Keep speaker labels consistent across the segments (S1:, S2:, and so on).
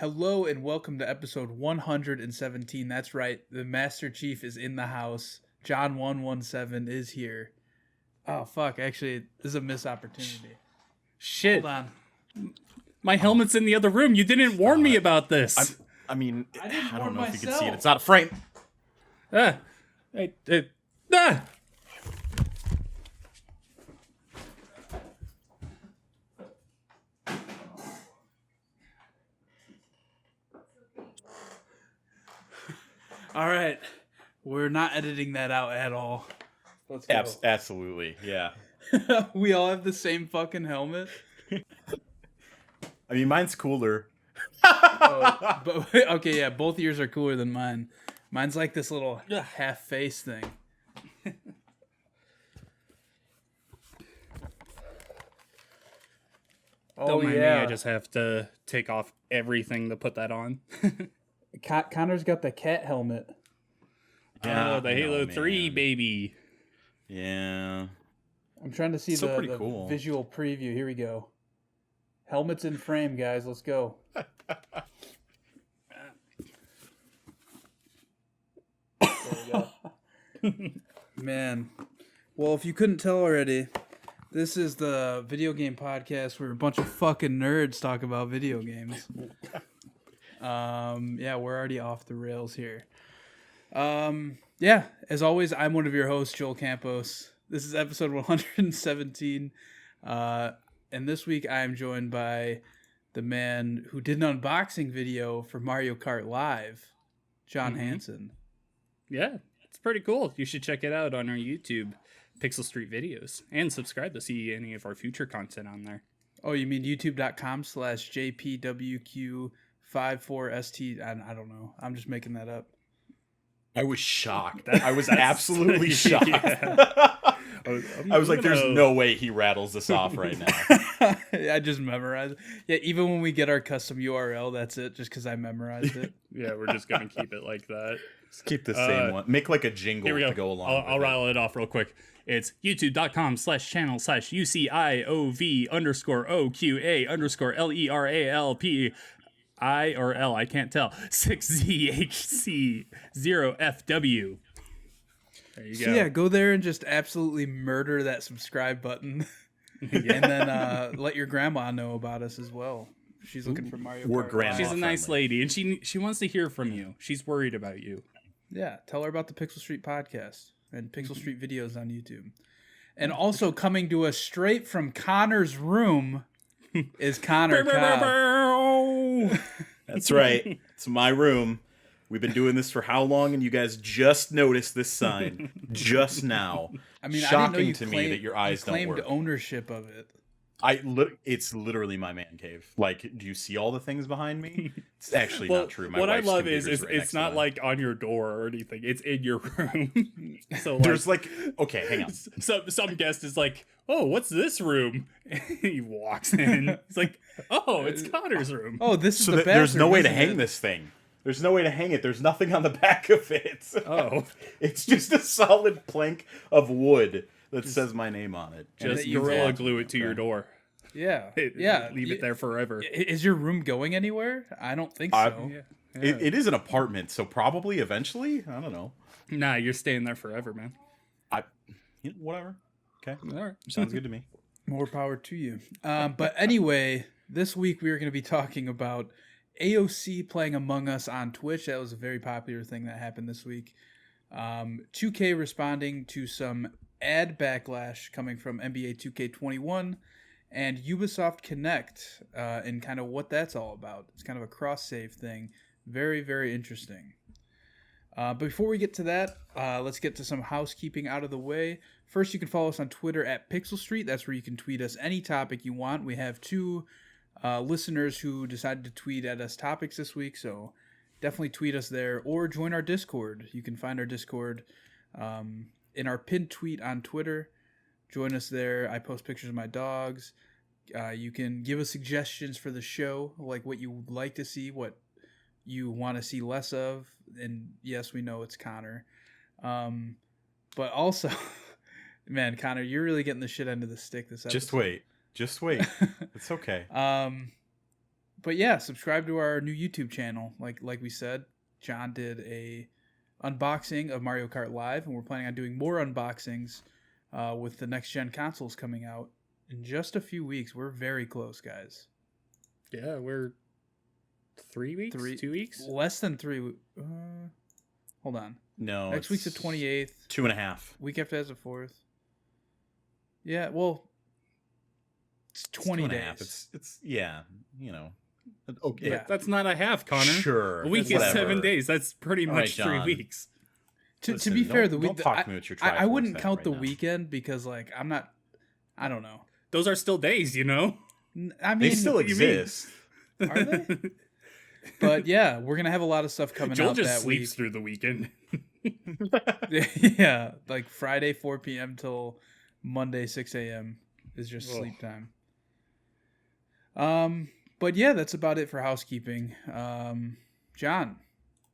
S1: Hello and welcome to episode 117. That's right, the Master Chief is in the house. John 117 is here. Oh, fuck, actually, this is a missed opportunity.
S2: Shit.
S1: Hold on.
S2: My helmet's in the other room. You didn't warn me about this.
S3: I don't know if you can see it.
S1: myself.
S3: It's not a frame.
S2: Ah. Ah.
S1: All right, we're not editing that out at all. Let's go.
S3: Absolutely, yeah.
S1: We all have the same fucking helmet.
S3: I mean, mine's cooler.
S1: But okay, yeah, both yours are cooler than mine. Mine's like this little half face thing.
S2: Don't mind me. I just have to take off everything to put that on.
S1: Connor's got the cat helmet.
S2: Yeah, the Halo 3, baby.
S3: Yeah.
S1: I'm trying to see
S3: Still pretty
S1: the
S3: cool.
S1: visual preview. Here we go. Helmets in frame, guys. Let's go. There we go. Man. Well, if you couldn't tell already, this is the video game podcast where a bunch of fucking nerds talk about video games. Yeah, we're already off the rails here. Yeah, as always, I'm one of your hosts, Joel Campos. This is episode 117. And this week I am joined by the man who did an unboxing video for Mario Kart Live, John Hansen.
S2: Yeah, it's pretty cool. You should check it out on our YouTube, Pixel Street Videos, and subscribe to see any of our future content on there.
S1: Oh, you mean youtube.com/JPWQ54ST? I don't know. I'm just making that up.
S3: I was shocked. I was absolutely shocked. I was like, there's no way he rattles this off right now.
S1: I just memorized it. Yeah, even when we get our custom URL, that's it, just because I memorized it.
S2: Yeah, we're just going to keep it like that.
S3: Let's keep the same one. Make like a jingle to go along
S2: I'll rattle it off real quick. It's youtube.com/channel/UCIOV_OQA_LERALP I or L, I can't tell. 6ZHC0FW. There you go.
S1: So yeah, go there and just absolutely murder that subscribe button. And then let your grandma know about us as well. She's looking for Mario
S3: We're
S1: Kart.
S3: grandma.
S2: She's a nice
S3: friendly.
S2: lady, and she wants to hear from you. She's worried about you.
S1: Yeah, tell her about the Pixel Street podcast and Pixel Street videos on YouTube. And also coming to us straight from Connor's room is Connor Cobb.
S3: That's right. It's my room. We've been doing this for how long, and you guys just noticed this sign just now.
S1: I mean,
S3: shocking
S1: I didn't know you
S3: to me that your eyes don't
S1: claimed
S3: work.
S1: ownership of it.
S3: It's literally my man cave. Like, do you see all the things behind me? It's actually not true. My
S2: what I
S3: wife's
S2: love is
S3: computer's right next
S2: it's
S3: to
S2: not
S3: mine.
S2: like on your door or anything. It's in your room. So like,
S3: There's like, okay, hang on.
S2: some guest is like, "Oh, what's this room?" he walks in. It's like, "Oh, it's Connor's room."
S1: Oh, this is
S3: So
S1: the bathroom.
S3: there's no way to
S1: isn't
S3: hang
S1: it?
S3: this thing. There's no way to hang it. There's nothing on the back of it.
S2: Oh.
S3: It's just a solid plank of wood that says my name on it.
S1: And
S2: Just
S1: that you
S2: gorilla
S1: want.
S2: glue it to your door.
S1: Yeah, yeah.
S2: Leave it there forever.
S1: Is your room going anywhere? I don't think so.
S2: Yeah.
S3: It is an apartment, so probably eventually. I don't know.
S2: Nah, you're staying there forever, man.
S3: Whatever. Okay.
S2: All right.
S3: Sounds good to me.
S1: More power to you. But anyway, this week we are going to be talking about AOC playing Among Us on Twitch. That was a very popular thing that happened this week. 2K responding to some ad backlash coming from NBA 2K21 and Ubisoft Connect and kind of what that's all about. It's kind of a cross-save thing. Very, very interesting. But before we get to that, let's get to some housekeeping out of the way. First, you can follow us on Twitter at Pixel Street. That's where you can tweet us any topic you want. We have two listeners who decided to tweet at us topics this week, so definitely tweet us there or join our Discord. You can find our Discord in our pinned tweet on Twitter. Join us there. I post pictures of my dogs. You can give us suggestions for the show, like what you would like to see, what you want to see less of. And yes, we know it's Connor. But also, man, Connor, you're really getting the shit end of the stick this episode.
S3: Just wait. It's okay.
S1: But yeah, subscribe to our new YouTube channel. Like we said, John did a unboxing of Mario Kart Live, and we're planning on doing more unboxings with the next gen consoles coming out in just a few weeks. We're very close, guys.
S2: Yeah, we're 3 weeks, 2 weeks,
S1: less than 3. Hold on.
S3: No,
S1: next week's the 28th.
S3: 2.5.
S1: Week after that's the 4th. Yeah, well, it's 20 days.
S3: It's yeah, you know. Okay,
S1: Yeah.
S2: That's not a half, Connor.
S3: Sure,
S2: a week is 7 days. That's pretty much
S3: right,
S2: 3 weeks.
S1: To be fair, the week
S3: don't talk to me with your
S1: I wouldn't
S3: Triforce
S1: count
S3: right
S1: the
S3: now.
S1: weekend because like I don't know.
S2: Those are still days, you know.
S1: I mean,
S3: They still
S1: what do you mean?
S3: exist.
S1: Are they? But yeah, we're gonna have a lot of stuff coming
S2: Joel
S1: out
S2: just
S1: that
S2: sleeps
S1: week.
S2: through the weekend.
S1: Yeah, like Friday 4 p.m. till Monday 6 a.m. is just sleep time. But yeah, that's about it for housekeeping. John,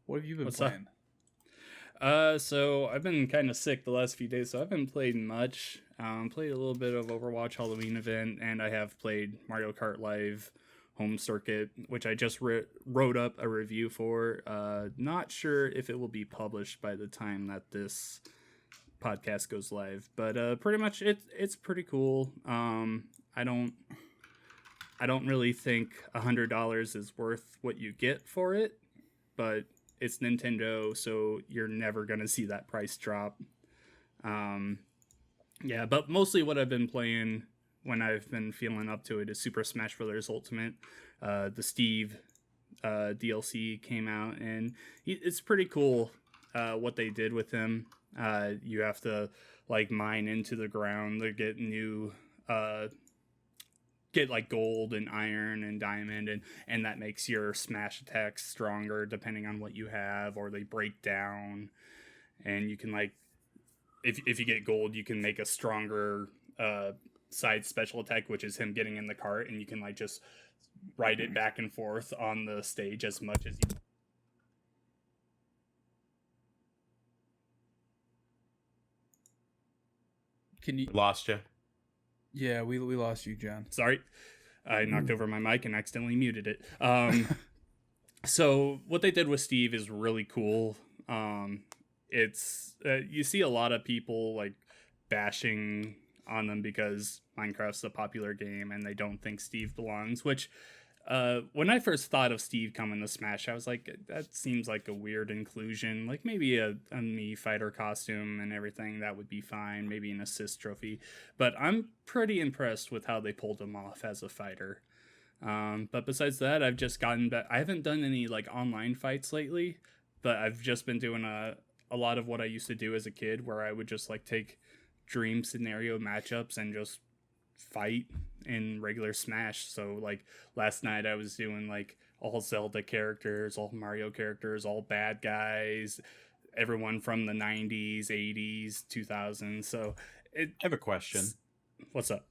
S1: what have you been
S2: What's up?
S1: playing?
S2: So I've been kind of sick the last few days, so I haven't played much. Played a little bit of Overwatch Halloween event, and I have played Mario Kart Live Home Circuit, which I just wrote up a review for. Not sure if it will be published by the time that this podcast goes live, but pretty much it's pretty cool. I don't really think $100 is worth what you get for it, but it's Nintendo, so you're never gonna see that price drop. Yeah, but mostly what I've been playing when I've been feeling up to it is Super Smash Bros. Ultimate. The Steve DLC came out, and it's pretty cool what they did with him. You have to like mine into the ground to get new get like gold and iron and diamond, and that makes your smash attacks stronger depending on what you have, or they break down, and you can like if you get gold, you can make a stronger side special attack, which is him getting in the cart, and you can like just ride it back and forth on the stage as much as you.
S1: Can you?
S3: Lost you.
S1: Yeah, we lost you, John.
S2: Sorry, I knocked over my mic and accidentally muted it. So what they did with Steve is really cool. It's you see a lot of people like bashing on them because Minecraft's a popular game and they don't think Steve belongs, which when I first thought of Steve coming to Smash, I was like, that seems like a weird inclusion. Like maybe a Mii fighter costume and everything, that would be fine. Maybe an assist trophy. But I'm pretty impressed with how they pulled him off as a fighter. But besides that, I've just gotten back. I haven't done any like online fights lately, but I've just been doing a lot of what I used to do as a kid, where I would just like take dream scenario matchups and just fight in regular Smash. So like last night I was doing like all Zelda characters, all Mario characters, all bad guys, everyone from the 90s, 80s, 2000s. So
S3: I have a question.
S2: What's up?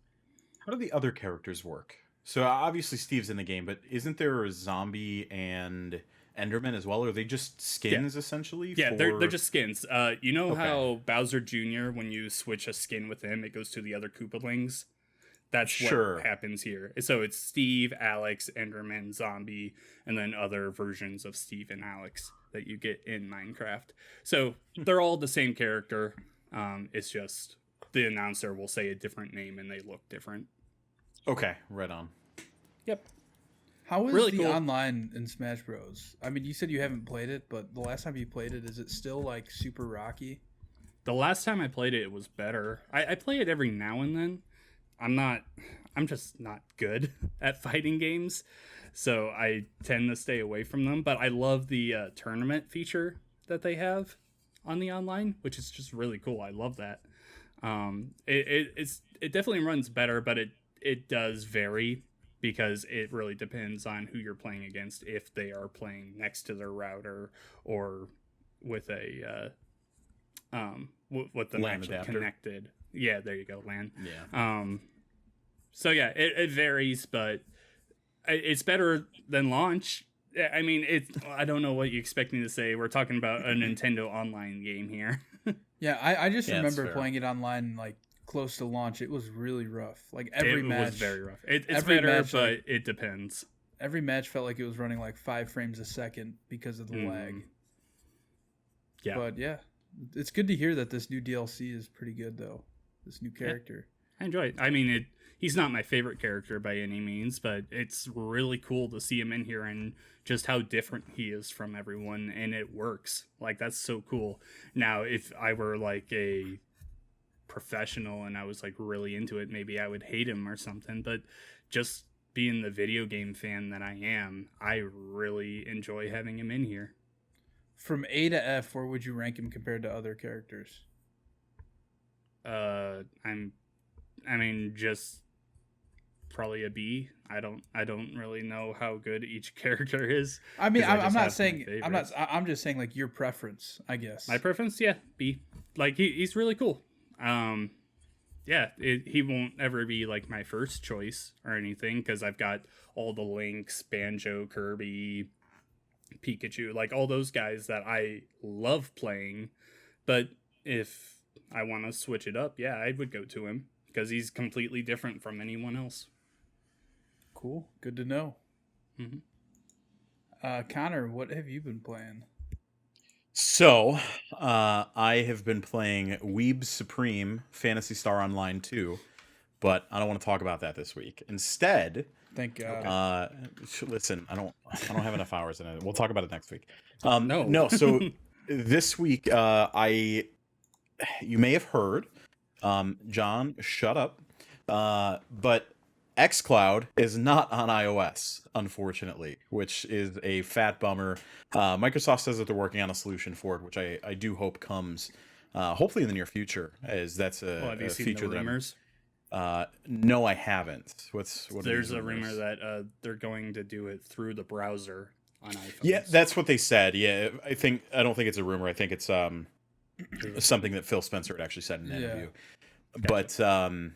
S3: How do the other characters work? So obviously Steve's in the game, but isn't there a zombie and Enderman as well? Or are they just skins essentially?
S2: Yeah, they're just skins. You know
S3: Okay.
S2: how Bowser Jr., when you switch a skin with him, it goes to the other Koopalings? That's
S3: Sure.
S2: what happens here. So it's Steve, Alex, Enderman, Zombie, and then other versions of Steve and Alex that you get in Minecraft. So they're all the same character. It's just the announcer will say a different name and they look different.
S3: Okay, right on.
S2: Yep.
S1: How is
S2: Really
S1: the
S2: cool.
S1: online in Smash Bros? I mean, you said you haven't played it, but the last time you played it, is it still like super rocky?
S2: The last time I played it, it was better. I play it every now and then. I'm just not good at fighting games, so I tend to stay away from them. But I love the tournament feature that they have on the online, which is just really cool. I love that. It definitely runs better, but it does vary because it really depends on who you're playing against. If they are playing next to their router or with a with the
S3: LAN
S2: actually
S3: adapter.
S2: connected. Yeah, there you go, LAN.
S3: Yeah.
S2: So yeah, it varies, but it's better than launch. I mean, I don't know what you expect me to say. We're talking about a Nintendo Online game here.
S1: Yeah, I just
S3: Yeah, that's
S1: remember
S3: fair.
S1: playing it online like close to launch. It was really rough. Like every
S2: it
S1: match
S2: was very rough. It's
S1: every
S2: better,
S1: match,
S2: but
S1: like-
S2: it depends.
S1: every match felt like it was running like 5 frames a second because of the lag.
S2: Yeah.
S1: But yeah, it's good to hear that this new DLC is pretty good though. This new character.
S2: I enjoy it. I mean, he's not my favorite character by any means, but it's really cool to see him in here and just how different he is from everyone, and it works. Like, that's so cool. Now, if I were like a professional and I was like really into it, maybe I would hate him or something, but just being the video game fan that I am, I really enjoy having him in here.
S1: From A to F, where would you rank him compared to other characters?
S2: I mean, just probably a B. I don't really know how good each character is.
S1: I mean,
S2: 'cause I
S1: I'm
S2: just
S1: not
S2: have
S1: saying
S2: my favorites.
S1: I'm just saying like your preference, I guess.
S2: My preference, yeah, B. Like he's really cool. Yeah, he won't ever be like my first choice or anything because I've got all the Links, Banjo, Kirby, Pikachu, like all those guys that I love playing. But if I want to switch it up, yeah, I would go to him because he's completely different from anyone else.
S1: Cool. Good to know.
S2: Mm-hmm.
S1: Connor, what have you been playing?
S3: So, I have been playing Weeb Supreme Phantasy Star Online 2, but I don't want to talk about that this week. Instead,
S1: thank God.
S3: Listen, I don't have enough hours in it. We'll talk about it next week.
S2: No.
S3: So this week, you may have heard, John, shut up. But xCloud is not on iOS, unfortunately, which is a fat bummer. Microsoft says that they're working on a solution for it, which I do hope comes hopefully in the near future, as that's
S2: have you
S3: a
S2: seen
S3: feature
S2: the rumors?
S3: No, I haven't. What
S2: There's a rumor that they're going to do it through the browser on iPhones.
S3: Yeah, that's what they said. Yeah, I don't think it's a rumor. I think it's something that Phil Spencer had actually said in an interview. Gotcha. But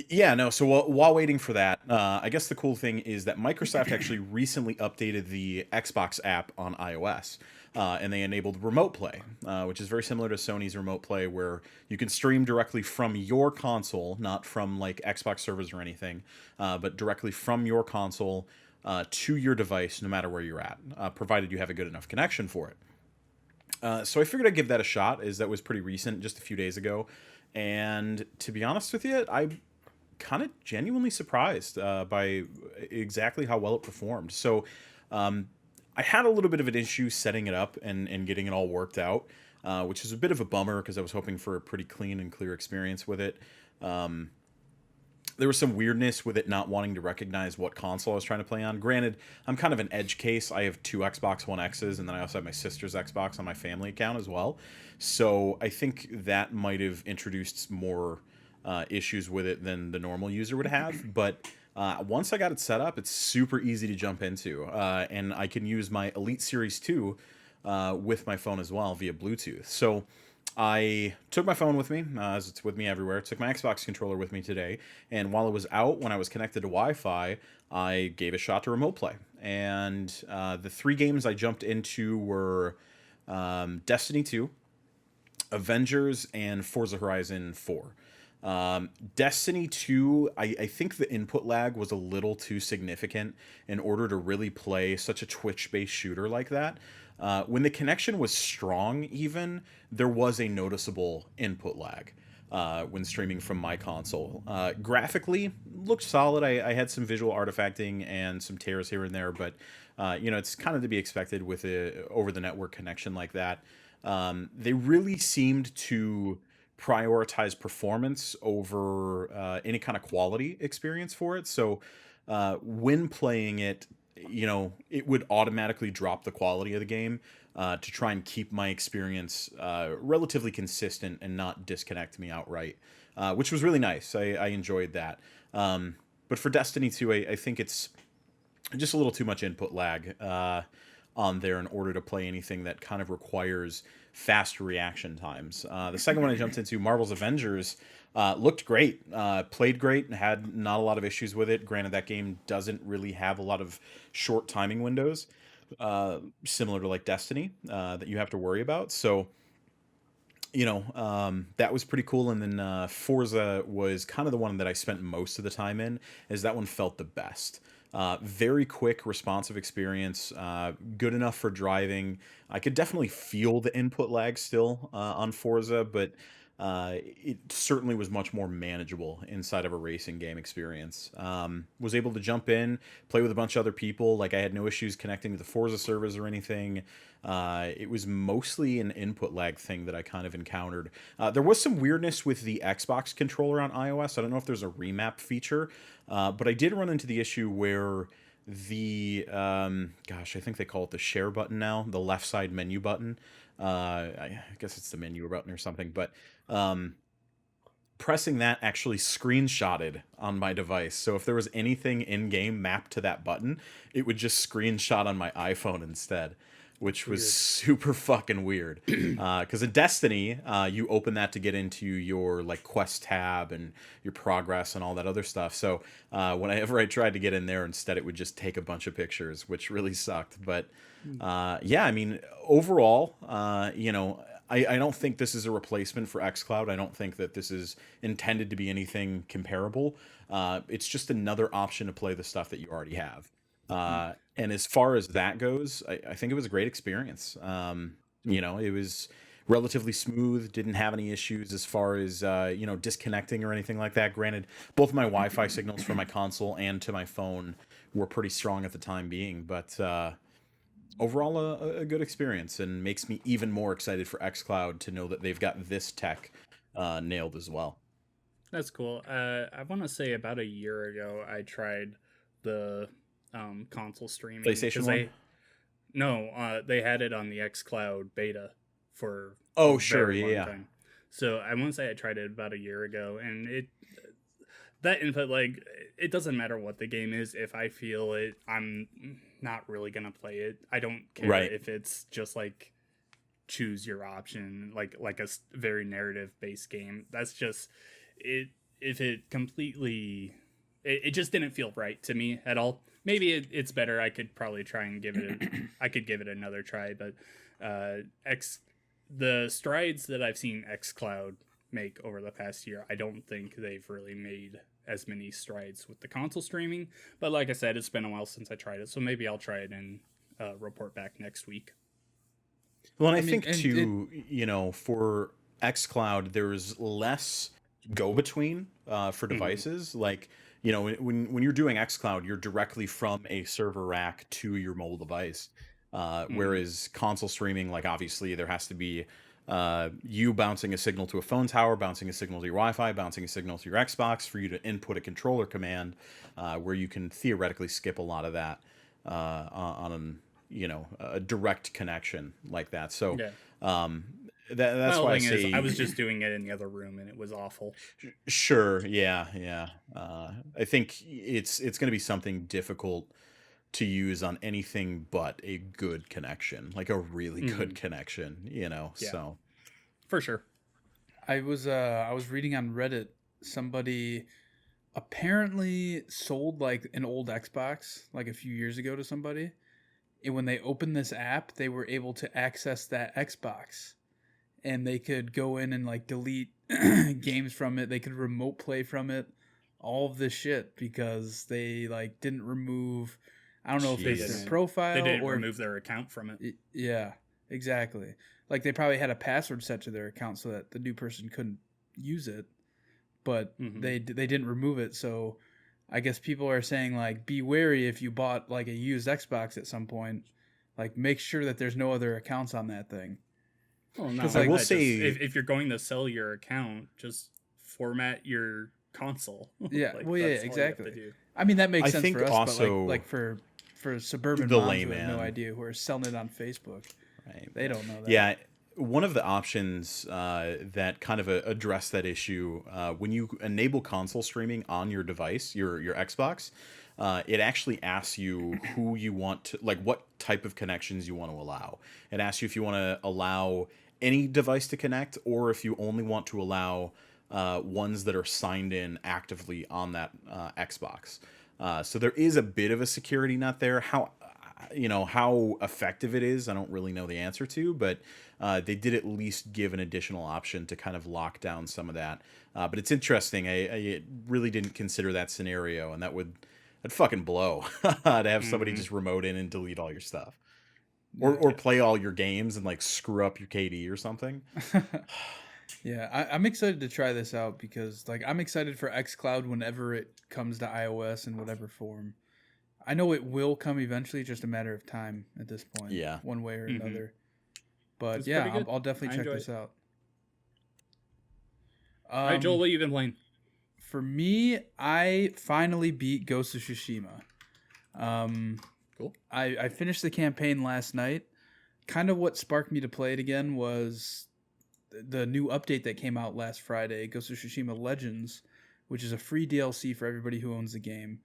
S3: yeah, no. So while waiting for that, I guess the cool thing is that Microsoft actually recently updated the Xbox app on iOS, and they enabled Remote Play, which is very similar to Sony's Remote Play, where you can stream directly from your console, not from like Xbox servers or anything, but directly from your console to your device, no matter where you're at, provided you have a good enough connection for it. So I figured I'd give that a shot, as that was pretty recent, just a few days ago. And to be honest with you, I'm kind of genuinely surprised by exactly how well it performed. So I had a little bit of an issue setting it up and getting it all worked out, which is a bit of a bummer because I was hoping for a pretty clean and clear experience with it. There was some weirdness with it not wanting to recognize what console I was trying to play on. Granted, I'm kind of an edge case. I have 2 Xbox One X's, and then I also have my sister's Xbox on my family account as well. So I think that might have introduced more issues with it than the normal user would have. But once I got it set up, it's super easy to jump into. And I can use my Elite Series 2 with my phone as well via Bluetooth. So I took my phone with me, as it's with me everywhere. Took my Xbox controller with me today, and while it was out, when I was connected to Wi-Fi, I gave a shot to Remote Play. And the 3 games I jumped into were Destiny 2, Avengers, and Forza Horizon 4. Destiny 2, I think the input lag was a little too significant in order to really play such a Twitch-based shooter like that. When the connection was strong, even, there was a noticeable input lag when streaming from my console. Graphically, looked solid. I had some visual artifacting and some tears here and there, but it's kind of to be expected with a over-the-network connection like that. They really seemed to prioritize performance over any kind of quality experience for it. So when playing it, it would automatically drop the quality of the game to try and keep my experience relatively consistent and not disconnect me outright, which was really nice. I enjoyed that. But for Destiny 2, I think it's just a little too much input lag on there in order to play anything that kind of requires fast reaction times. The second one I jumped into, Marvel's Avengers, looked great, played great, had not a lot of issues with it. Granted, that game doesn't really have a lot of short timing windows, similar to like Destiny, that you have to worry about. So, that was pretty cool. And then Forza was kind of the one that I spent most of the time in, as that one felt the best. Very quick, responsive experience. Good enough for driving. I could definitely feel the input lag still on Forza, but it certainly was much more manageable inside of a racing game experience. Was able to jump in, play with a bunch of other people. Like, I had no issues connecting to the Forza servers or anything. It was mostly an input lag thing that I kind of encountered. There was some weirdness with the Xbox controller on iOS. I don't know if there's a remap feature, but I did run into the issue where the gosh, I think they call it the share button now, the left side menu button. I guess it's the menu button or something, but pressing that actually screenshotted on my device. So if there was anything in game mapped to that button, it would just screenshot on my iPhone instead, which was super fucking weird. Because in Destiny, you open that to get into your like quest tab and your progress and all that other stuff. So whenever I tried to get in there, instead it would just take a bunch of pictures, which really sucked. But yeah, I mean, overall, you know, I don't think this is a replacement for xCloud. I don't think that this is intended to be anything comparable. It's just another option to play the stuff that you already have. And as far as that goes, I think it was a great experience. You know, it was relatively smooth, didn't have any issues as far as, you know, disconnecting or anything like that. Granted, both my Wi-Fi signals from my console and to my phone were pretty strong at the time being, but overall a good experience, and makes me even more excited for xCloud to know that they've got this tech nailed as well.
S2: That's cool. I want to say about a year ago, I tried the console streaming.
S3: PlayStation 1?
S2: No, they had it on the xCloud beta for
S3: Oh,
S2: a
S3: sure,
S2: very long
S3: yeah.
S2: time. So I want to say I tried it about a year ago, and that input, like, it doesn't matter what the game is. If I feel it, I'm not really gonna play it. I don't care if it's just like choose your option, like a very narrative based game. That's just it. If it completely, it just didn't feel right to me at all. Maybe it's better. I could probably try and give it I could give it another try, but the strides that I've seen xCloud make over the past year, I don't think they've really made as many strides with the console streaming. But like I said, it's been a while since I tried it, so maybe I'll try it and report back next week.
S3: Well, and I think too, you know, for xCloud, there's less go-between for devices. Like, you know, when you're doing xCloud, you're directly from a server rack to your mobile device. Whereas console streaming, like, obviously there has to be you bouncing a signal to a phone tower, bouncing a signal to your Wi-Fi, bouncing a signal to your Xbox for you to input a controller command, where you can theoretically skip a lot of that on you know, a direct connection like that. So that's why I say
S2: I was just doing it in the other room and it was awful.
S3: Sure, yeah. I think it's going to be something difficult to use on anything but a good connection, like a really good connection, you know.
S2: Yeah.
S3: So
S2: for sure.
S1: I was reading on Reddit, somebody apparently sold like an old Xbox like a few years ago to somebody, and when they opened this app, they were able to access that Xbox, and they could go in and like delete games from it. They could remote play from it, all of this shit, because they like didn't remove, I don't know if it's their profile,
S2: they didn't
S1: or
S2: remove their account from it.
S1: Yeah, exactly. Like, they probably had a password set to their account so that the new person couldn't use it, but they didn't remove it. So I guess people are saying, like, be wary if you bought like a used Xbox at some point. Like, make sure that there's no other accounts on that thing.
S2: Well, no,
S3: because I will say,
S2: if you're going to sell your account, just format your console.
S1: Yeah,
S2: like,
S1: well, yeah, exactly.
S2: do.
S1: I mean, that makes
S3: I
S1: sense
S3: think
S1: for us,
S3: also
S1: but like for suburban
S3: the
S1: moms who have
S3: layman,
S1: no idea, who are selling it on Facebook,
S3: right?
S1: They don't know that.
S3: Yeah, one of the options that kind of address that issue, when you enable console streaming on your device, your Xbox, it actually asks you who you want to, like, what type of connections you want to allow. It asks you if you want to allow any device to connect, or if you only want to allow ones that are signed in actively on that Xbox. So there is a bit of a security net there. How effective it is, I don't really know the answer to, but they did at least give an additional option to kind of lock down some of that. But it's interesting. I really didn't consider that scenario, and that would That'd fucking blow to have somebody just remote in and delete all your stuff, or play all your games and like screw up your KD or something.
S1: Yeah, I'm excited to try this out because like I'm excited for xCloud whenever it comes to iOS in whatever form. I know it will come eventually, just a matter of time at this point.
S3: Yeah,
S1: one way or another. But
S2: It's
S1: yeah, I'll definitely check this out.
S2: All right, Joel, what have you been playing?
S1: For me, I finally beat Ghost of Tsushima.
S2: Cool.
S1: I finished the campaign last night. Kind of what sparked me to play it again was the new update that came out last Friday, Ghost of Tsushima Legends, which is a free DLC for everybody who owns the game.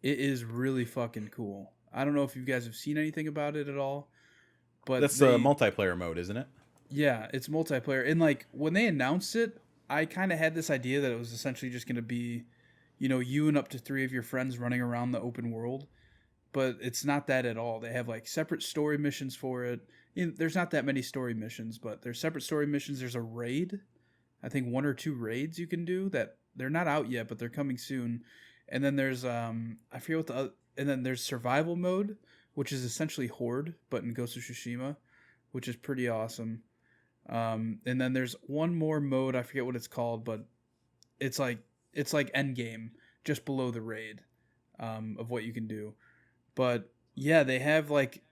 S1: It is really fucking cool. I don't know if you guys have seen anything about it at all, but
S3: that's the multiplayer mode, isn't it?
S1: Yeah, it's multiplayer. And like when they announced it, I kind of had this idea that it was essentially just going to be, you and up to 3 of your friends running around the open world. But it's not that at all. They have like separate story missions for it. There's not that many story missions, but there's separate story missions. There's a raid. I think 1 or 2 raids you can do that they're not out yet, but they're coming soon. And then there's I forget what the other, and then there's survival mode, which is essentially Horde, but in Ghost of Tsushima, which is pretty awesome. And then there's one more mode, I forget what it's called, but it's like endgame, just below the raid, of what you can do. But yeah, they have like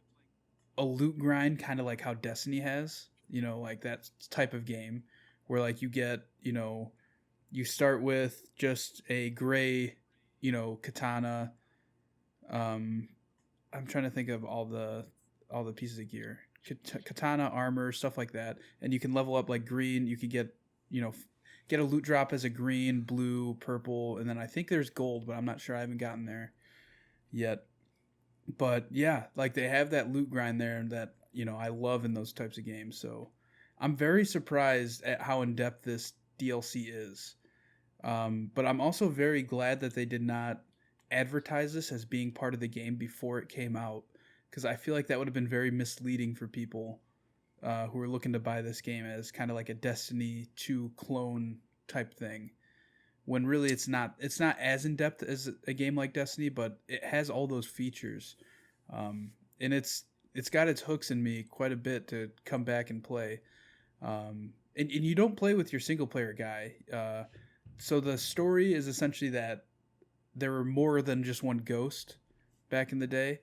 S1: a loot grind, kind of like how Destiny has, like that type of game where like you get, you start with just a gray, katana. I'm trying to think of all the pieces of gear. Katana, armor, stuff like that, and you can level up like green. You can get a loot drop as a green, blue, purple, and then I think there's gold, but I'm not sure. I haven't gotten there yet. But yeah, like they have that loot grind there that I love in those types of games. So I'm very surprised at how in depth this DLC is. But I'm also very glad that they did not advertise this as being part of the game before it came out, because I feel like that would have been very misleading for people who are looking to buy this game as kind of like a Destiny 2 clone type thing, when really it's not as in depth as a game like Destiny, but it has all those features, and it's got its hooks in me quite a bit to come back and play. And you don't play with your single player guy, so the story is essentially that there were more than just one ghost back in the day.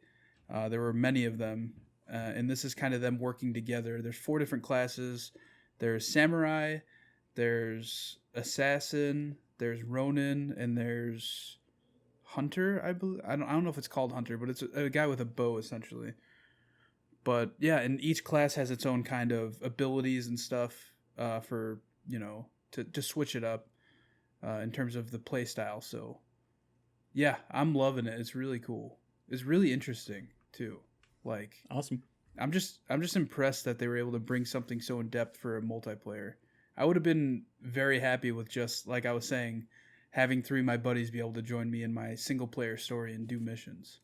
S1: There were many of them, and this is kind of them working together. There's 4 different classes. There's samurai, there's assassin, there's ronin, and there's hunter. I believe I don't know if it's called hunter, but it's a guy with a bow essentially. But yeah, and each class has its own kind of abilities and stuff for to switch it up in terms of the play style. So yeah, I'm loving it. It's really cool. It's really interesting too. Like
S2: awesome.
S1: I'm just impressed that they were able to bring something so in depth for a multiplayer. I would have been very happy with just, like I was saying, having 3 of my buddies be able to join me in my single player story and do missions.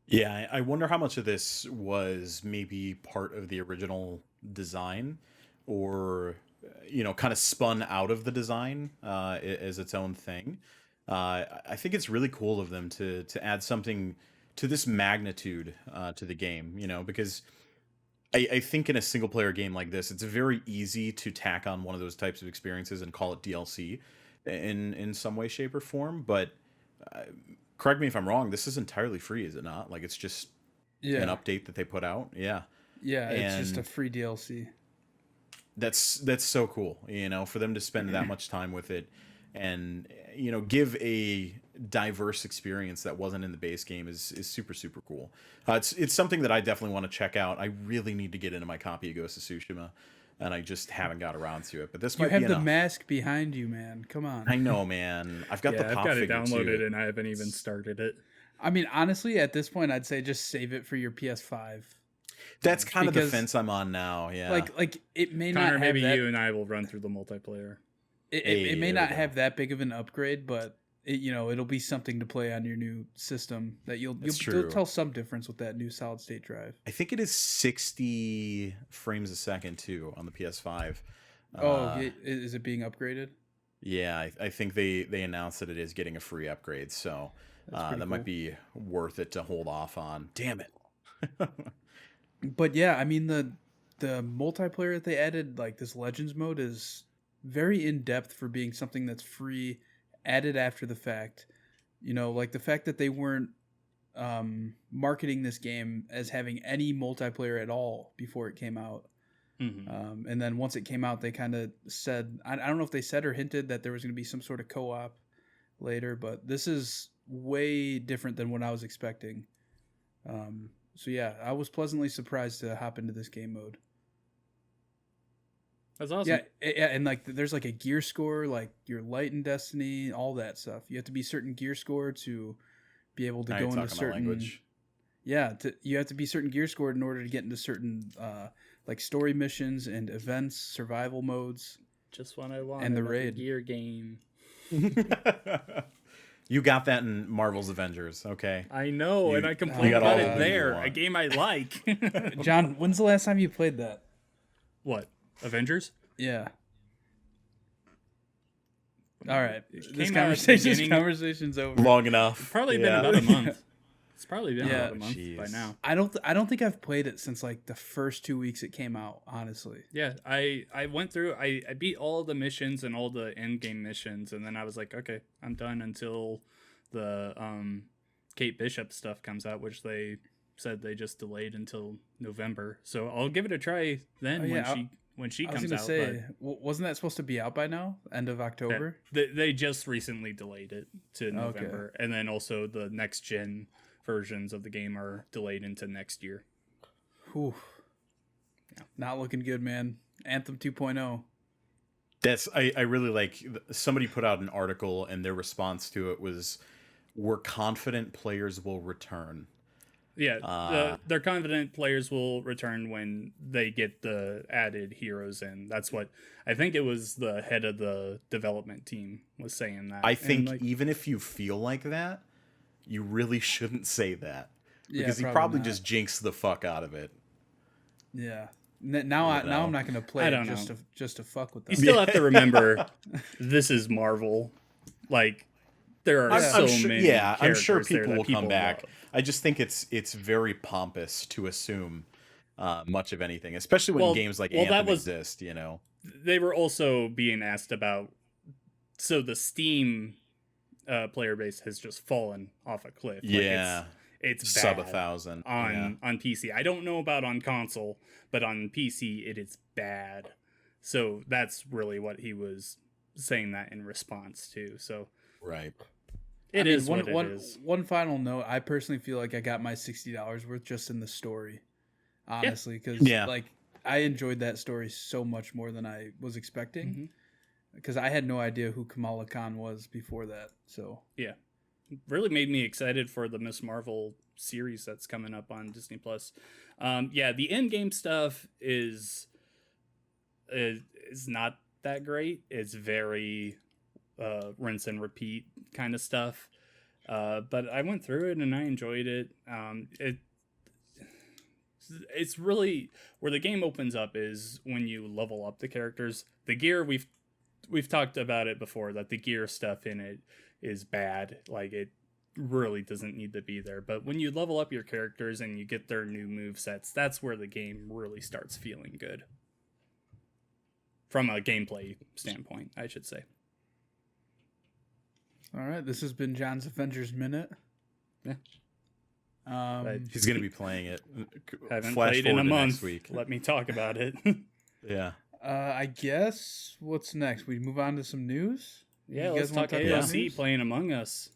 S3: Yeah, I wonder how much of this was maybe part of the original design, or kind of spun out of the design as its own thing. I think it's really cool of them to add something to this magnitude to the game, because I think in a single player game like this, it's very easy to tack on one of those types of experiences and call it DLC in some way, shape, or form. But correct me if I'm wrong, this is entirely free, is it not? Like it's just an update that they put out. Yeah,
S1: it's just a free DLC.
S3: That's so cool, for them to spend that much time with it and give a diverse experience that wasn't in the base game is super, super cool. It's something that I definitely want to check out. I really need to get into my copy of Ghost of Tsushima, and I just haven't got around to it. But this might be enough.
S1: You have the mask behind you, man. Come on.
S3: I know, man. I've got the pop
S2: I've got
S3: figure
S2: it downloaded
S3: too.
S2: and I haven't even started it.
S1: I mean, honestly, at this point, I'd say just save it for your PS5.
S3: That's kind of the fence I'm on now. Yeah,
S1: like it may
S2: Connor,
S1: not have
S2: maybe
S1: that,
S2: you and I will run through the multiplayer.
S1: It may not have that big of an upgrade, but it'll be something to play on your new system that you'll tell some difference with that new solid state drive.
S3: I think it is 60 frames a second too on the PS5.
S1: Is it being upgraded?
S3: Yeah, I think they announced that it is getting a free upgrade, so that
S1: cool.
S3: might be worth it to hold off on. Damn it.
S1: But yeah, I mean the multiplayer that they added, like this Legends mode, is very in depth for being something that's free, added after the fact. You know, like the fact that they weren't marketing this game as having any multiplayer at all before it came out. And then once it came out, they kind of said, I don't know if they said or hinted that there was going to be some sort of co-op later, but this is way different than what I was expecting. So yeah, I was pleasantly surprised to hop into this game mode.
S2: That's awesome.
S1: Yeah, and like there's like a gear score, like you're light in Destiny, all that stuff. You have to be certain gear score to be able to go into certain language. Yeah, you have to be certain gear scored in order to get into certain like story missions and events, survival modes.
S2: Just what I want.
S1: And the raid
S2: gear game.
S3: You got that in Marvel's Avengers, okay?
S2: I know, and I complained about it there. A game I like.
S1: John, when's the last time you played that?
S2: What? Avengers?
S1: Yeah. All right. This conversation's over.
S3: Long enough.
S2: It's probably been about a month. It's probably been about a month by now.
S1: I don't think I've played it since like the first 2 weeks it came out, honestly.
S2: Yeah, I went through, I beat all the missions and all the end game missions, and then I was like, okay, I'm done until the Kate Bishop stuff comes out, which they said they just delayed until November. So I'll give it a try then when she comes out. I was gonna
S1: say, wasn't that supposed to be out by now? End of October?
S2: They just recently delayed it to November, and then also the next gen versions of the game are delayed into next year.
S1: Whew. Yeah. Not looking good, man. Anthem 2.0.
S3: That's I really like. Somebody put out an article and their response to it was, "We're confident players will return."
S2: Yeah, they're confident players will return when they get the added heroes in. That's what I think it was. The head of the development team was saying that.
S3: I think even if you feel like that, you really shouldn't say that because he probably just jinxed the fuck out of it.
S1: Yeah. Now I'm not going to play it just to fuck with them.
S2: You still have to remember, this is Marvel. Like, there are many. Yeah,
S3: I'm sure people will come back. I just think it's very pompous to assume much of anything, especially when games like Anthem exist. You know,
S2: they were also being asked about. So the Steam player base has just fallen off a cliff.
S3: Yeah,
S2: it's
S3: sub 1,000
S2: on PC. I don't know about on console, but on PC it is bad. So that's really what he was saying that in response to. So
S3: right.
S2: It is what it is.
S1: One final note, I personally feel like I got my $60 worth just in the story, honestly, because like I enjoyed that story so much more than I was expecting, because I had no idea who Kamala Khan was before that. So
S2: yeah, really made me excited for the Ms. Marvel series that's coming up on Disney Plus. The end game stuff is not that great. It's very rinse and repeat kind of stuff, but I went through it and I enjoyed it. It's really where the game opens up is when you level up the characters. The gear, we've talked about it before, that the gear stuff in it is bad. Like, it really doesn't need to be there, but when you level up your characters and you get their new move sets, that's where the game really starts feeling good from a gameplay standpoint, I should say.
S1: All right, this has been John's Avengers Minute.
S2: Yeah.
S3: He's going to be playing it.
S2: Haven't played in a month. Let me talk about it.
S3: Yeah.
S1: I guess what's next? We move on to some news?
S2: Yeah, let's talk AOC playing Among Us.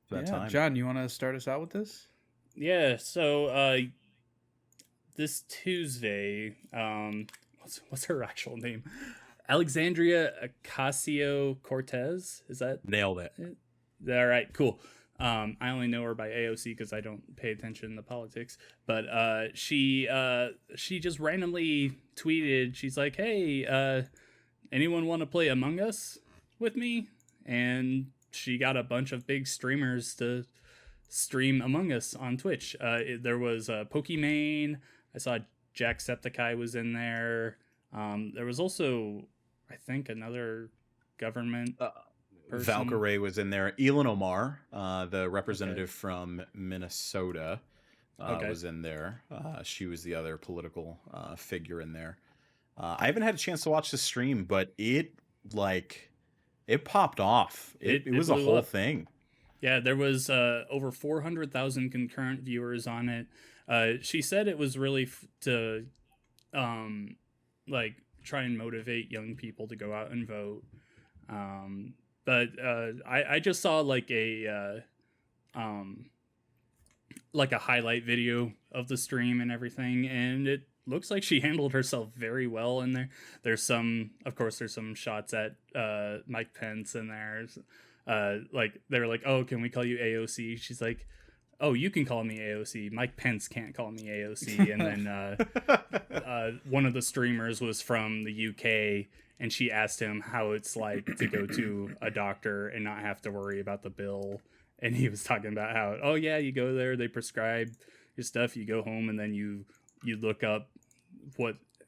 S3: Time.
S1: John, you want to start us out with this?
S2: Yeah, so this Tuesday, what's her actual name? Alexandria Ocasio-Cortez, is that?
S3: Nailed it.
S2: All right, cool. I only know her by AOC because I don't pay attention to politics. But she just randomly tweeted, she's like, hey, anyone want to play Among Us with me? And she got a bunch of big streamers to stream Among Us on Twitch. There was Pokimane. I saw Jacksepticeye was in there. There was also, I think, another government person.
S3: Valkyrie was in there. Elon Omar, the representative from Minnesota, was in there. She was the other political figure in there. I haven't had a chance to watch the stream, but it popped off. It was a whole thing.
S2: Yeah, there was over 400,000 concurrent viewers on it. She said it was really to like try and motivate young people to go out and vote. But I just saw like a highlight video of the stream and everything, and it looks like she handled herself very well in there. There's some shots at Mike Pence in there. Like they're like, oh, can we call you AOC? She's like, oh, you can call me AOC. Mike Pence can't call me AOC. And then one of the streamers was from the UK, and she asked him how it's like to go to a doctor and not have to worry about the bill. And he was talking about how, oh yeah, you go there, they prescribe your stuff, you go home, and then you look up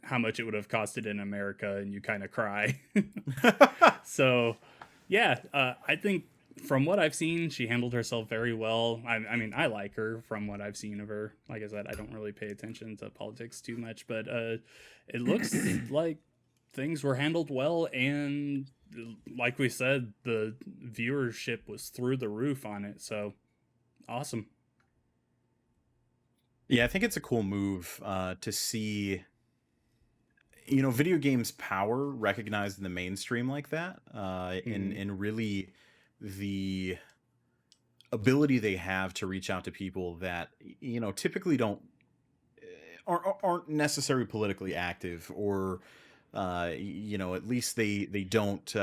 S2: how much it would have costed in America, and you kind of cry. So yeah, I think from what I've seen, she handled herself very well. I mean, I like her from what I've seen of her. Like I said, I don't really pay attention to politics too much, but it looks like things were handled well, and like we said, the viewership was through the roof on it. So awesome.
S3: Yeah, I think it's a cool move to see, video games' power recognized in the mainstream like that, and really the ability they have to reach out to people that typically aren't necessarily politically active, or at least they don't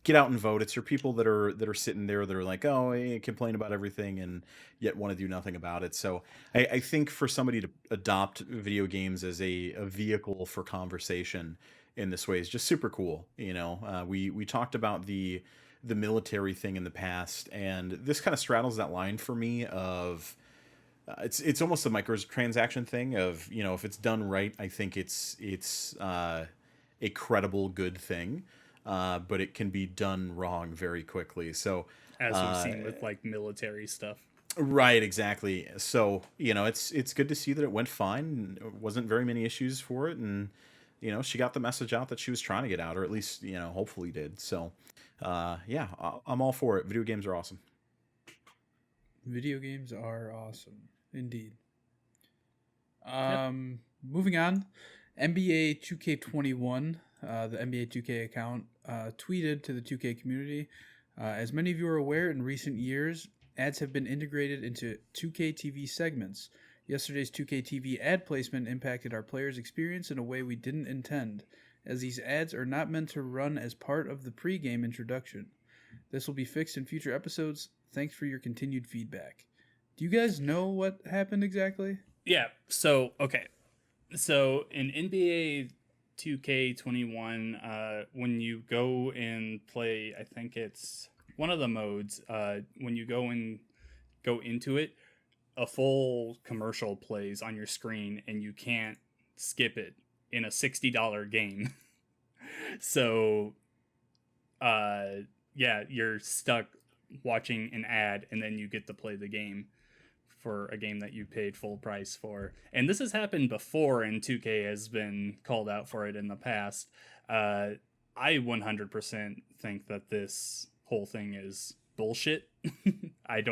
S3: get out and vote. It's your people that are sitting there that are like, oh, I complain about everything and yet want to do nothing about it. So I think for somebody to adopt video games as a vehicle for conversation in this way is just super cool. We talked about the military thing in the past, and this kind of straddles that line for me of it's almost a microtransaction thing of, if it's done right, I think it's a credible good thing. But it can be done wrong very quickly. So
S2: as we've seen with like military stuff.
S3: Right, exactly. So, it's good to see that it went fine. There wasn't very many issues for it, and she got the message out that she was trying to get out, or at least, hopefully did. So, yeah, I'm all for it. Video games are awesome.
S1: Video games are awesome, indeed.
S2: Yep.
S1: Moving on, NBA 2K21, the NBA 2K account, tweeted to the 2K community, as many of you are aware, in recent years, ads have been integrated into 2K TV segments. Yesterday's 2K TV ad placement impacted our players' experience in a way we didn't intend, as these ads are not meant to run as part of the pre-game introduction. This will be fixed in future episodes. Thanks for your continued feedback. Do you guys know what happened exactly?
S2: Yeah, so, okay. So, in NBA 2K21, when you go and play, I think it's one of the modes, when you go into it, a full commercial plays on your screen, and you can't skip it in a $60 game. So, yeah, you're stuck watching an ad, and then you get to play the game for a game that you paid full price for. And this has happened before, and 2K has been called out for it in the past. I 100% think that this whole thing is bullshit. I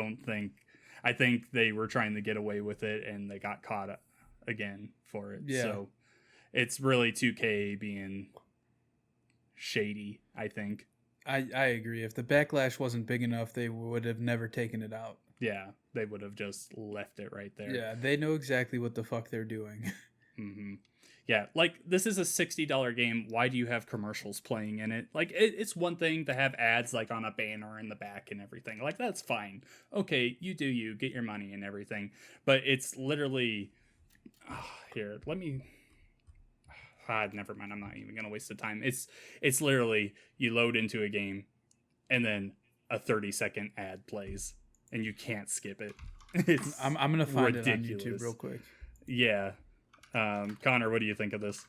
S2: think they were trying to get away with it, and they got caught again for it. Yeah. So it's really 2K being shady, I think.
S1: I agree. If the backlash wasn't big enough, they would have never taken it out.
S2: Yeah, they would have just left it right there.
S1: Yeah, they know exactly what the fuck they're doing.
S2: Mm-hmm. Yeah, like, this is a $60 game. Why do you have commercials playing in it? Like, it's one thing to have ads, like, on a banner in the back and everything. Like, that's fine. Okay, you get your money and everything. But it's literally... here, let me... never mind, I'm not even going to waste the time. It's literally, you load into a game, and then a 30-second ad plays, and you can't skip it.
S1: I'm going to find
S2: ridiculous.
S1: It on YouTube real quick.
S2: Yeah. Connor, what do you think of this?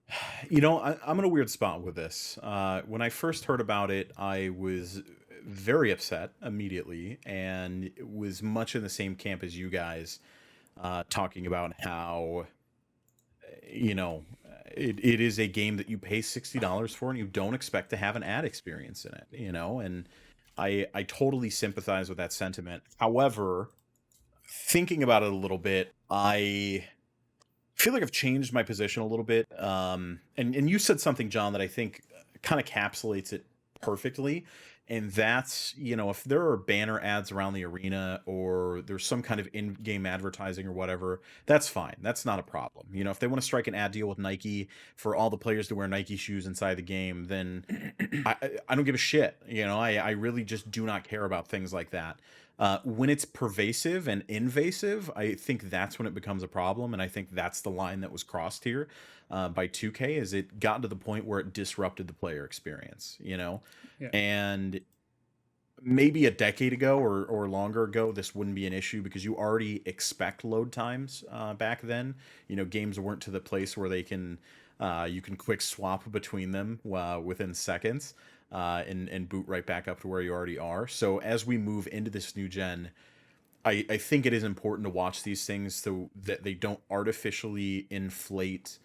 S3: I'm in a weird spot with this. When I first heard about it, I was very upset immediately and was much in the same camp as you guys, talking about how, you know, it is a game that you pay $60 for and you don't expect to have an ad experience in it. And I totally sympathize with that sentiment. However, thinking about it a little bit, I feel like I've changed my position a little bit. And you said something, John, that I think kind of encapsulates it perfectly. And that's, if there are banner ads around the arena or there's some kind of in-game advertising or whatever, that's fine. That's not a problem. If they want to strike an ad deal with Nike for all the players to wear Nike shoes inside the game, then I don't give a shit. I really just do not care about things like that. When it's pervasive and invasive, I think that's when it becomes a problem, and I think that's the line that was crossed here by 2K, is it got to the point where it disrupted the player experience.
S2: Yeah.
S3: And maybe a decade ago or longer ago, this wouldn't be an issue because you already expect load times back then. Games weren't to the place where you can quick swap between them within seconds. And boot right back up to where you already are. So as we move into this new gen, I think it is important to watch these things so that they don't artificially inflate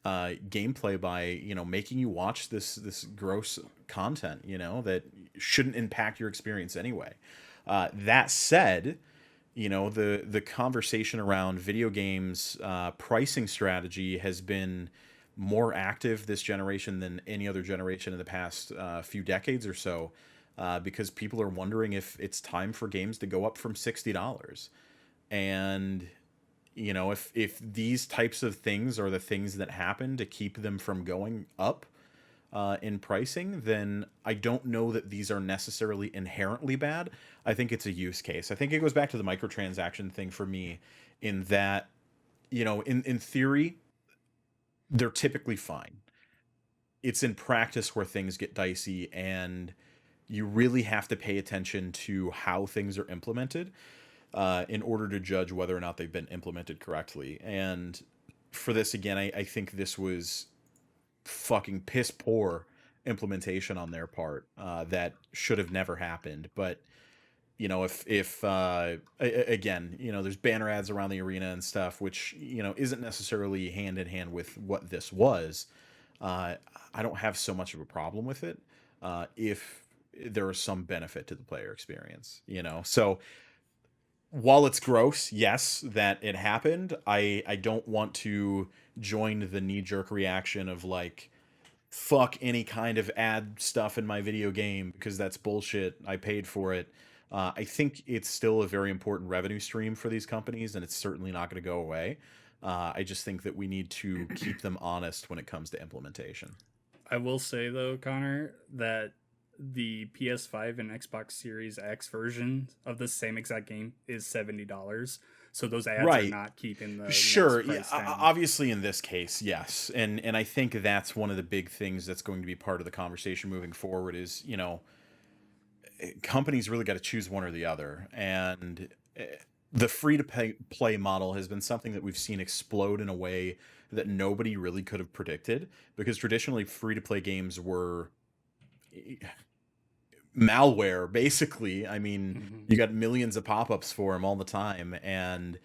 S3: gameplay by making you watch this gross content that shouldn't impact your experience anyway. That said, the conversation around video games pricing strategy has been more active this generation than any other generation in the past few decades or so, because people are wondering if it's time for games to go up from $60. And if these types of things are the things that happen to keep them from going up in pricing, then I don't know that these are necessarily inherently bad. I think it's a use case. I think it goes back to the microtransaction thing for me, in that in theory they're typically fine. It's in practice where things get dicey, and you really have to pay attention to how things are implemented in order to judge whether or not they've been implemented correctly. And for this, again, I think this was fucking piss poor implementation on their part that should have never happened. But if again, there's banner ads around the arena and stuff, which isn't necessarily hand in hand with what this was. I don't have so much of a problem with it if there is some benefit to the player experience. So while it's gross, yes, that it happened, I don't want to join the knee-jerk reaction of like, fuck any kind of ad stuff in my video game because that's bullshit. I paid for it. I think it's still a very important revenue stream for these companies, and it's certainly not going to go away. I just think that we need to keep them honest when it comes to implementation.
S2: I will say, though, Connor, that the PS5 and Xbox Series X version of the same exact game is $70. So those ads are not keeping the
S3: sure.
S2: price
S3: Yeah,
S2: down.
S3: obviously, in this case, yes, and I think that's one of the big things that's going to be part of the conversation moving forward. Is companies really got to choose one or the other, and the free to play model has been something that we've seen explode in a way that nobody really could have predicted, because traditionally free to play games were malware, basically. I mean, you got millions of pop-ups for them all the time, and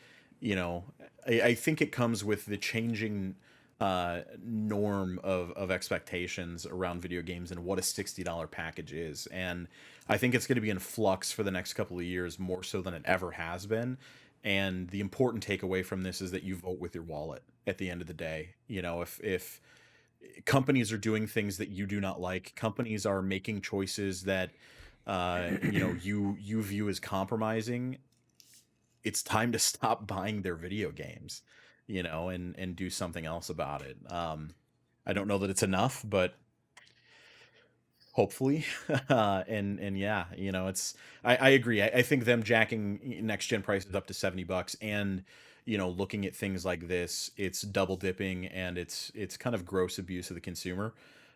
S3: I think it comes with the changing norm of expectations around video games and what a $60 package is. And I think it's going to be in flux for the next couple of years, more so than it ever has been. And the important takeaway from this is that you vote with your wallet at the end of the day. If companies are doing things that you do not like, companies are making choices that you view as compromising, it's time to stop buying their video games, and do something else about it. I don't know that it's enough, but hopefully. And yeah, I agree. I think them jacking next gen prices up to $70 and looking at things like this, it's double dipping, and it's kind of gross abuse of the consumer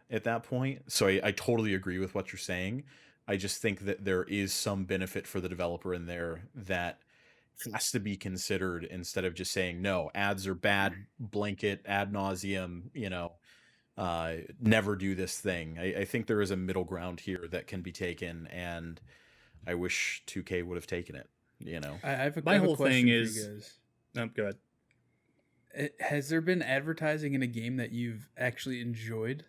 S3: at that point. So I totally agree with what you're saying. I just think that there is some benefit for the developer in there that has to be considered, instead of just saying no, ads are bad, blanket ad nauseum. never do this thing. I think there is a middle ground here that can be taken, and I wish 2K would have taken it. You know,
S1: I have a,
S2: My
S1: I have a
S2: whole
S1: question
S2: thing
S1: for
S2: is-
S1: you guys.
S2: Oh, go ahead.
S1: Has there been advertising in a game that you've actually enjoyed?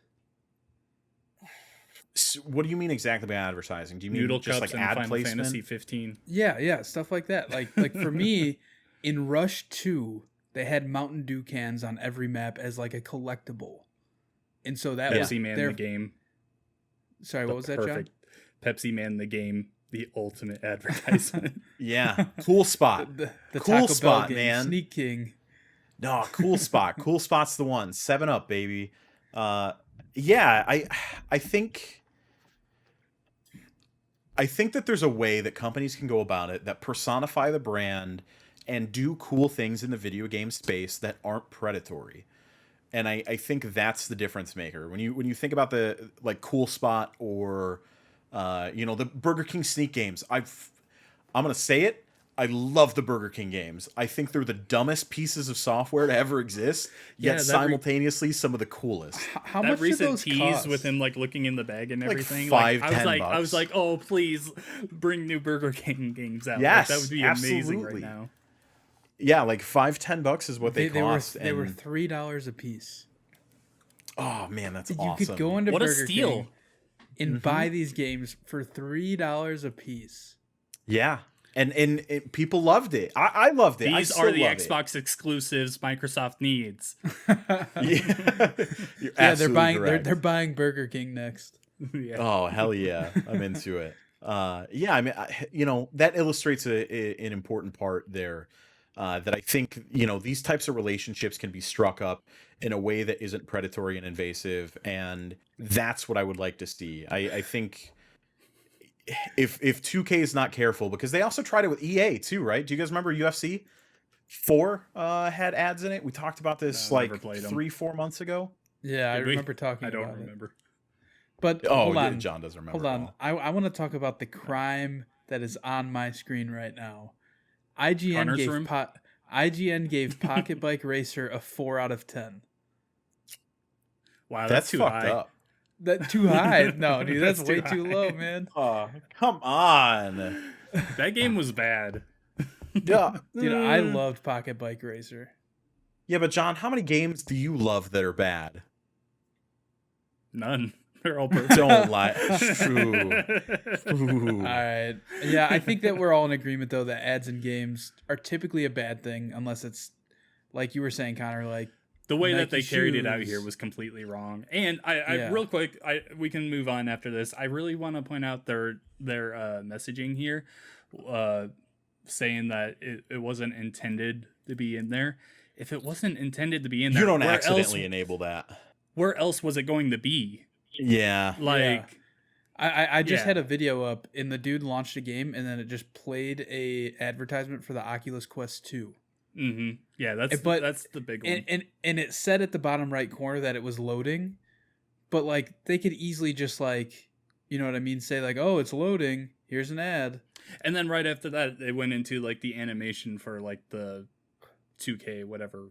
S3: What do you mean exactly by advertising? Do you mean
S2: Noodle
S3: just
S2: Cups
S3: like
S2: and
S3: ad
S2: Final
S3: placement?
S2: Fantasy 15.
S1: Yeah, stuff like that. Like for me, in Rush 2, they had Mountain Dew cans on every map as like a collectible. And so that was
S2: Pepsi Man
S1: their...
S2: the game.
S1: Sorry, what was that, John?
S2: Perfect. Pepsi Man the game. The ultimate advertisement.
S3: Yeah, cool spot.
S1: The
S3: Cool
S1: Taco Bell
S3: spot,
S1: game,
S3: man.
S1: Sneak King.
S3: No, cool spot. Cool spot's the one. 7-Up, baby. Yeah, I think that there's a way that companies can go about it that personify the brand and do cool things in the video game space that aren't predatory. And I think that's the difference maker. When you think about the like cool spot or the Burger King sneak games, I'm gonna say it. I love the Burger King games. I think they're the dumbest pieces of software to ever exist, yet simultaneously some of the coolest.
S1: How
S2: that
S1: much did
S2: recent
S1: those
S2: tease
S1: cost?
S2: with him like looking in the bag and
S3: Like
S2: everything.
S3: $5-10
S2: I was like, oh please bring new Burger King games out.
S3: Yes,
S2: that would be amazing
S3: absolutely.
S2: right now.
S3: Yeah, like $5-10 is what they cost.
S1: They were $3 a piece.
S3: Oh man, that's
S1: You
S3: awesome.
S1: could go into
S2: What a
S1: Burger
S2: steal.
S1: King and buy these games for $3 a piece.
S3: Yeah, and people loved it. I loved it.
S2: These are the Xbox exclusives Microsoft needs.
S3: Yeah,
S1: They're buying Burger King next.
S2: Yeah.
S3: Oh hell yeah, I'm into it. Yeah, I mean, that illustrates an important part there. That I think these types of relationships can be struck up in a way that isn't predatory and invasive, and that's what I would like to see. I think if 2K is not careful, because they also tried it with EA too, right? Do you guys remember UFC 4 had ads in it? We talked about this
S2: No,
S3: like
S2: never played 'em.
S3: 3-4 months ago.
S1: Yeah, I
S2: Did we?
S1: remember talking
S2: I
S1: about
S2: don't
S1: it.
S2: remember.
S1: But
S3: Oh,
S1: hold on.
S3: John doesn't remember.
S1: Hold
S3: at
S1: on.
S3: all.
S1: I want to talk about the crime that is on my screen right now. IGN
S2: Connor's room?
S1: gave Pocket Bike Racer a 4 out of 10.
S2: Wow,
S3: That's
S2: too
S3: fucked
S2: high.
S3: up.
S1: That too high? No, dude, that's
S2: That's
S1: way
S2: too
S1: too
S2: high.
S1: low, man.
S3: Oh, come on.
S2: That game was bad.
S3: Yeah.
S1: Dude, I loved Pocket Bike Racer.
S3: Yeah, but John, how many games do you love that are bad?
S2: None. They're all perfect.
S3: Don't lie. True.
S1: All right. Yeah, I think that we're all in agreement, though, that ads in games are typically a bad thing, unless it's, like you were saysaying, Connor, like,
S2: The way that
S1: Nike
S2: they carried it out
S1: shoes.
S2: here was completely wrong. And I
S1: Yeah.
S2: real quick, we can move on after this. I really want to point out their messaging here, saying that it wasn't intended to be in there. If it wasn't intended to be in there,
S3: You don't
S2: where
S3: accidentally
S2: else,
S3: enable that.
S2: where else was it going to be?
S3: Yeah.
S2: Like,
S1: I just
S2: Yeah.
S1: had a video up, and the dude launched a game, and then it just played a advertisement for the Oculus Quest 2.
S2: Yeah, that's the big one.
S1: And it said at the bottom right corner that it was loading, but like they could easily just like, you know what I mean, say like, oh, it's loading, here's an ad.
S2: And then right after that, they went into like the animation for like the 2K whatever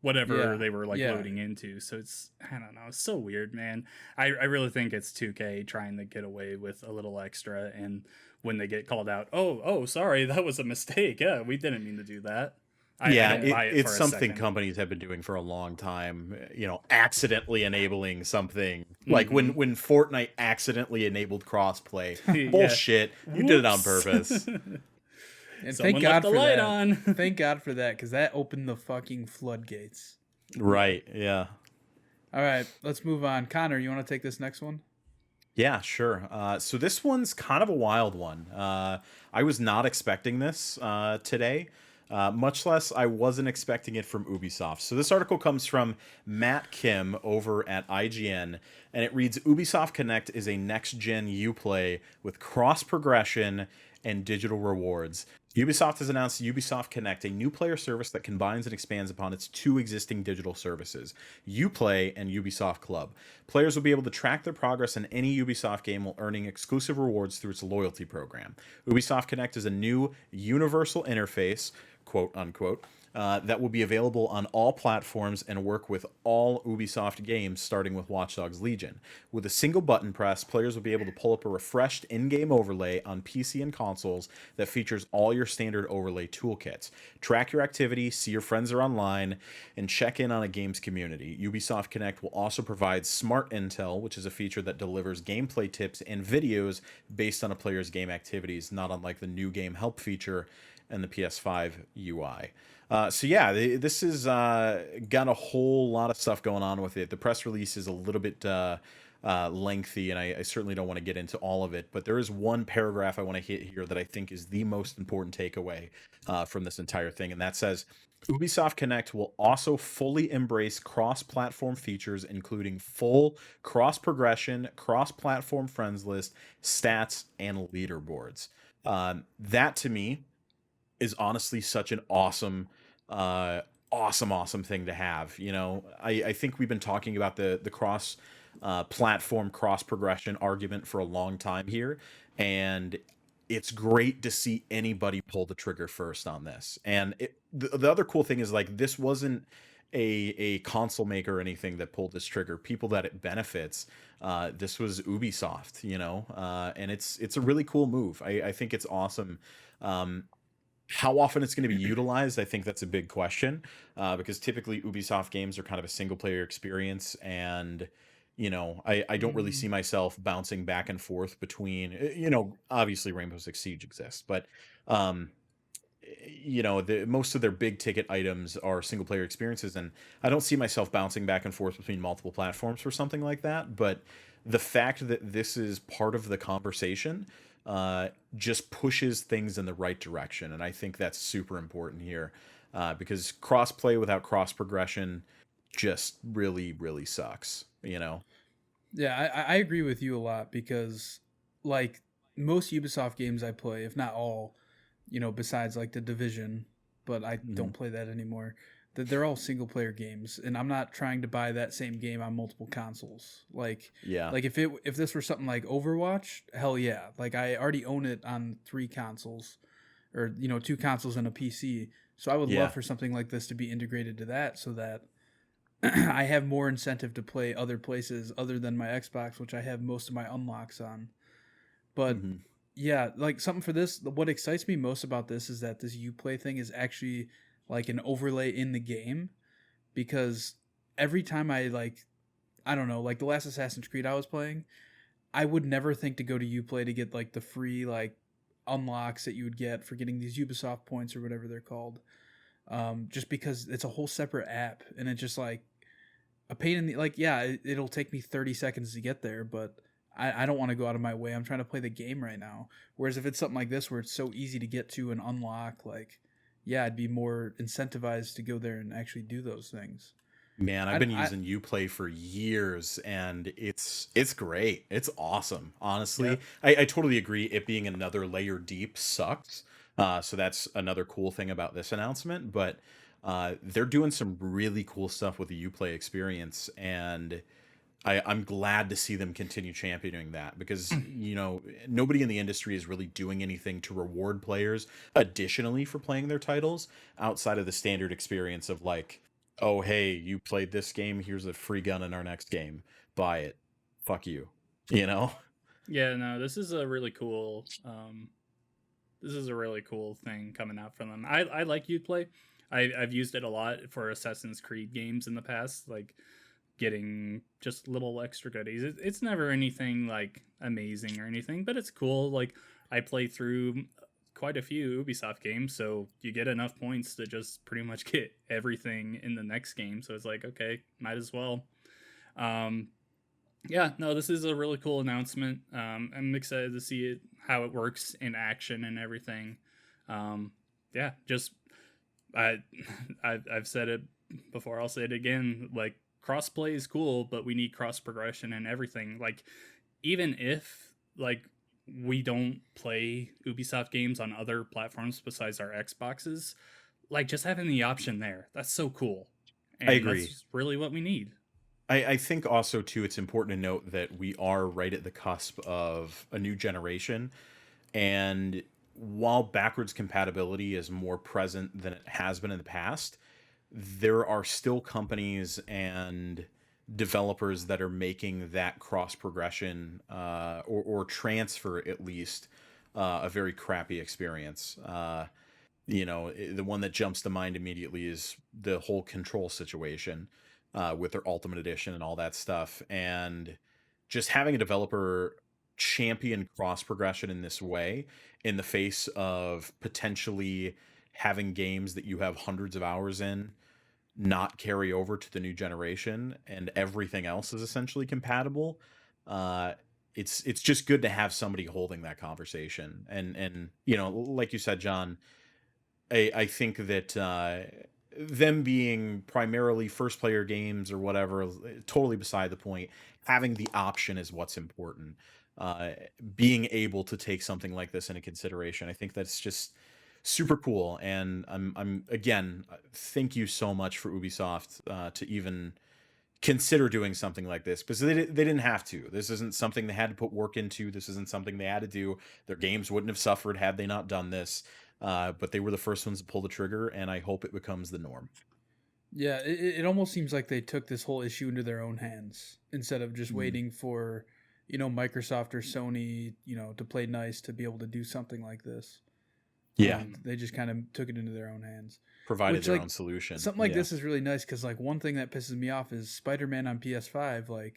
S1: Yeah,
S2: they were like
S1: yeah.
S2: loading into. So it's, I don't know, it's so weird, man. I really think it's 2K trying to get away with a little extra, and when they get called out, oh sorry, that was a mistake. Yeah, we didn't mean to do that. I don't buy it
S3: it's
S2: for a
S3: something
S2: second.
S3: companies have been doing for a long time. Accidentally enabling something, like when Fortnite accidentally enabled crossplay.
S2: Yeah.
S3: Bullshit! You did it on
S2: Whoops.
S3: purpose.
S1: And
S2: Someone
S1: thank God
S2: left the
S1: for
S2: light
S1: that.
S2: on.
S1: Thank God for that, because that opened the fucking floodgates.
S3: Right? Yeah.
S1: All right, let's move on. Connor, you want to take this next one?
S3: Yeah, sure. So this one's kind of a wild one. I was not expecting this today, much less I wasn't expecting it from Ubisoft. So this article comes from Matt Kim over at IGN, and it reads, Ubisoft Connect is a next-gen Uplay with cross-progression and digital rewards. Ubisoft has announced Ubisoft Connect, a new player service that combines and expands upon its two existing digital services, Uplay and Ubisoft Club. Players will be able to track their progress in any Ubisoft game while earning exclusive rewards through its loyalty program. Ubisoft Connect is a new universal interface, quote unquote, that will be available on all platforms and work with all Ubisoft games, starting with Watch Dogs Legion. With a single button press, players will be able to pull up a refreshed in-game overlay on PC and consoles that features all your standard overlay toolkits. Track your activity, see your friends are online, and check in on a game's community. Ubisoft Connect will also provide Smart Intel, which is a feature that delivers gameplay tips and videos based on a player's game activities, not unlike the new game help feature and the PS5 UI. So yeah, this is got a whole lot of stuff going on with it. The press release is a little bit lengthy, and I certainly don't want to get into all of it, but there is one paragraph I want to hit here that I think is the most important takeaway from this entire thing, and that says, Ubisoft Connect will also fully embrace cross-platform features, including full cross-progression, cross-platform friends list, stats, and leaderboards. That to me is honestly such an awesome thing to have. You know, I think we've been talking about the cross platform cross progression argument for a long time here, and it's great to see anybody pull the trigger first on this. And the other cool thing is, like, this wasn't a console maker or anything that pulled this trigger. People that it benefits. This was Ubisoft, you know, and it's a really cool move. I think it's awesome. How often it's going to be utilized, I think that's a big question, because typically Ubisoft games are kind of a single player experience, and you know, I don't really see myself bouncing back and forth between, you know, obviously Rainbow Six Siege exists, but you know, most of their big ticket items are single player experiences, and I don't see myself bouncing back and forth between multiple platforms for something like that. But the fact that this is part of the conversation just pushes things in the right direction, and I think that's super important here, because crossplay without cross progression just really sucks, you know.
S1: Yeah, I agree with you a lot, because like most Ubisoft games I play, if not all, you know, besides like the Division, but I don't play that anymore, that they're all single player games, and I'm not trying to buy that same game on multiple consoles. Like,
S3: Yeah,
S1: like if this were something like Overwatch, hell yeah, like I already own it on 3 consoles, or you know, 2 consoles and a PC. So I would
S3: yeah,
S1: love for something like this to be integrated to that, so that I have more incentive to play other places other than my Xbox, which I have most of my unlocks on. But
S3: hmm
S1: yeah, like something for this, what excites me most about this is that this Uplay thing is actually like an overlay in the game, because every time I don't know, like the last Assassin's Creed I was playing, I would never think to go to Uplay to get like the free like unlocks that you would get for getting these Ubisoft points or whatever they're called. Just because it's a whole separate app, and it's just like a pain in the, like, yeah, it'll take me 30 seconds to get there, but I don't want to go out of my way. I'm trying to play the game right now. Whereas if it's something like this where it's so easy to get to and unlock, like, yeah, I'd be more incentivized to go there and actually do those things.
S3: Man, I've been using Uplay for years, and it's great. It's awesome.
S1: Yeah.
S3: Honestly, I totally agree. It being another layer deep sucks. So that's another cool thing about this announcement. But they're doing some really cool stuff with the Uplay experience, and I'm glad to see them continue championing that, because you know, nobody in the industry is really doing anything to reward players additionally for playing their titles outside of the standard experience of, like, oh hey, you played this game, here's a free gun in our next game, buy it, fuck you, you know.
S2: Yeah, no, this is a really cool. This is a really cool thing coming out from them. I like Uplay. I've used it a lot for Assassin's Creed games in the past, like getting just little extra goodies. It's never anything like amazing or anything, but it's cool. Like, I play through quite a few Ubisoft games, so you get enough points to just pretty much get everything in the next game. So it's like, okay, might as well. Yeah, no, this is a really cool announcement. I'm excited to see it, how it works in action and everything. Yeah, just I've said it before, I'll say it again. Like, crossplay is cool, but we need cross progression and everything. Like, even if like we don't play Ubisoft games on other platforms besides our Xboxes, like, just having the option there, that's so cool. And
S3: I agree.
S2: that's really what we need.
S3: I think also too, it's important to note that we are right at the cusp of a new generation, and while backwards compatibility is more present than it has been in the past, there are still companies and developers that are making that cross progression or transfer at least a very crappy experience. The one that jumps to mind immediately is the whole Control situation with their Ultimate Edition and all that stuff. And just having a developer champion cross progression in this way, in the face of potentially having games that you have hundreds of hours in not carry over to the new generation, and everything else is essentially compatible. It's just good to have somebody holding that conversation. And like you said, John, I think that them being primarily first player games or whatever, totally beside the point. Having the option is what's important. Being able to take something like this into consideration, I think that's just super cool. And I'm again, thank you so much for Ubisoft to even consider doing something like this, because they didn't have to. This isn't something they had to put work into. This isn't something they had to do. Their games wouldn't have suffered had they not done this. But they were the first ones to pull the trigger, and I hope it becomes the norm.
S1: Yeah, it almost seems like they took this whole issue into their own hands instead of just waiting for, Microsoft or Sony, to play nice to be able to do something like this.
S3: Yeah.
S1: They just kind of took it into their own hands.
S3: Provided their own solution.
S1: Something like this is really nice because, one thing that pisses me off is Spider-Man on PS5.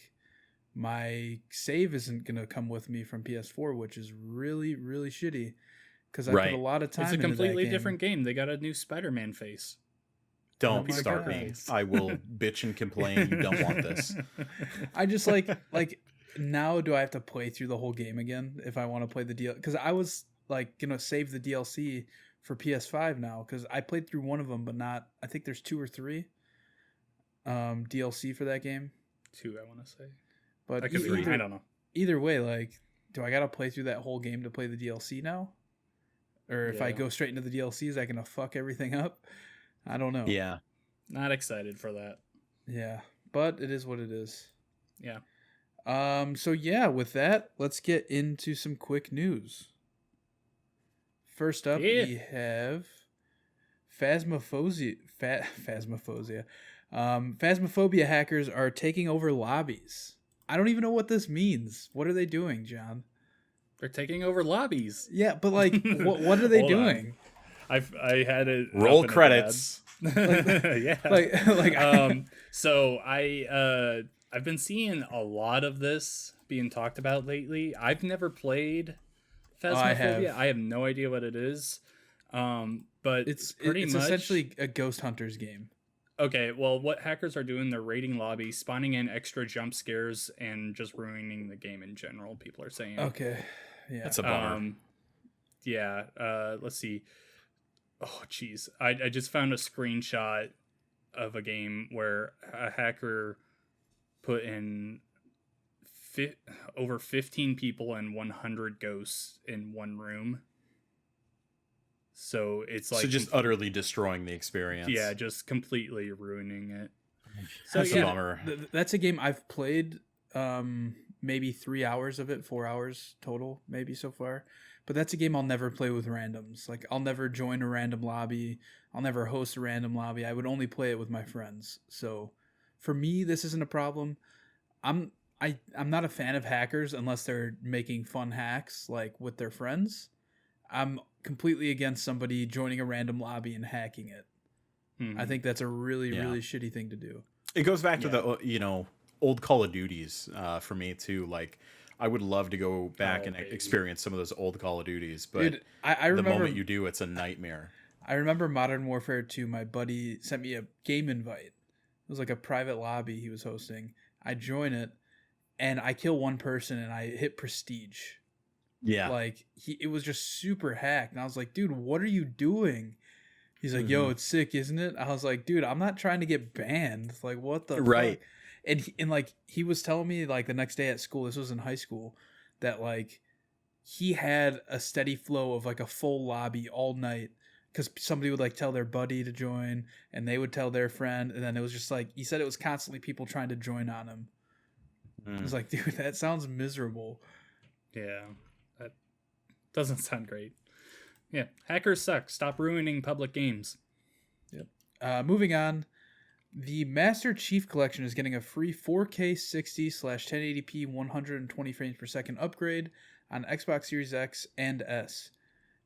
S1: My save isn't going to come with me from PS4, which is really, really shitty because I put a lot of time into that game.
S2: It's a completely different game. They got a new Spider-Man face.
S3: Don't start me. I will bitch and complain. You don't want this.
S1: I just now do I have to play through the whole game again if I want to play the DLC? Because I was save the DLC for PS5 now because I played through one of them, but not. I think there's 2 or 3 DLC for that game.
S2: 2, I want to say.
S1: But
S2: I don't know.
S1: Either way, do I gotta play through that whole game to play the DLC now? Or if I go straight into the DLC, is that gonna fuck everything up? I don't know.
S3: Yeah.
S2: Not excited for that.
S1: Yeah. But it is what it is.
S2: Yeah.
S1: So yeah, with that, let's get into some quick news. First up, we have Phasmophobia. Phasmophobia hackers are taking over lobbies. I don't even know what this means. What are they doing, John?
S2: They're taking over lobbies.
S1: Yeah, but what are they doing?
S2: I had it.
S3: Roll credits.
S2: Yeah. So I've been seeing a lot of this being talked about lately. I've never played Phasmophobia. I have no idea what it is. But it's much
S1: essentially a Ghost Hunters game.
S2: Okay, well, what hackers are doing, they're raiding lobbies, spawning in extra jump scares, and just ruining the game in general, people are saying.
S1: Okay, yeah.
S3: That's a bummer.
S2: Let's see. Oh, jeez. I just found a screenshot of a game where a hacker put in over 15 people and 100 ghosts in one room. So it's
S3: just utterly destroying the experience.
S2: Yeah, just completely ruining it.
S3: So that's a bummer.
S1: That's a game I've played maybe 3 hours of it, 4 hours total, maybe so far. But that's a game I'll never play with randoms. I'll never join a random lobby. I'll never host a random lobby. I would only play it with my friends. So for me, this isn't a problem. I'm not a fan of hackers unless they're making fun hacks with their friends. I'm completely against somebody joining a random lobby and hacking it. Mm-hmm. I think that's a really, really shitty thing to do.
S3: It goes back to the, old Call of Duties for me too. I would love to go back and experience some of those old Call of Duties, but
S1: dude, I remember,
S3: the moment you do, it's a nightmare.
S1: I remember Modern Warfare 2, my buddy sent me a game invite. It was a private lobby he was hosting. I join it, and I kill one person, and I hit Prestige.
S3: Yeah.
S1: It was just super hacked. And I was like, dude, what are you doing? He's like, yo, it's sick, isn't it? I was like, dude, I'm not trying to get banned. What the fuck? And he was telling me the next day at school, this was in high school, that he had a steady flow of a full lobby all night because somebody would tell their buddy to join and they would tell their friend. And then it was just he said it was constantly people trying to join on him. I was like, dude, that sounds miserable.
S2: Yeah. That doesn't sound great. Yeah, hackers suck. Stop ruining public games.
S1: Yep. Moving on, the Master Chief Collection is getting a free 4K 60/1080p 120 frames per second upgrade on Xbox Series X and S.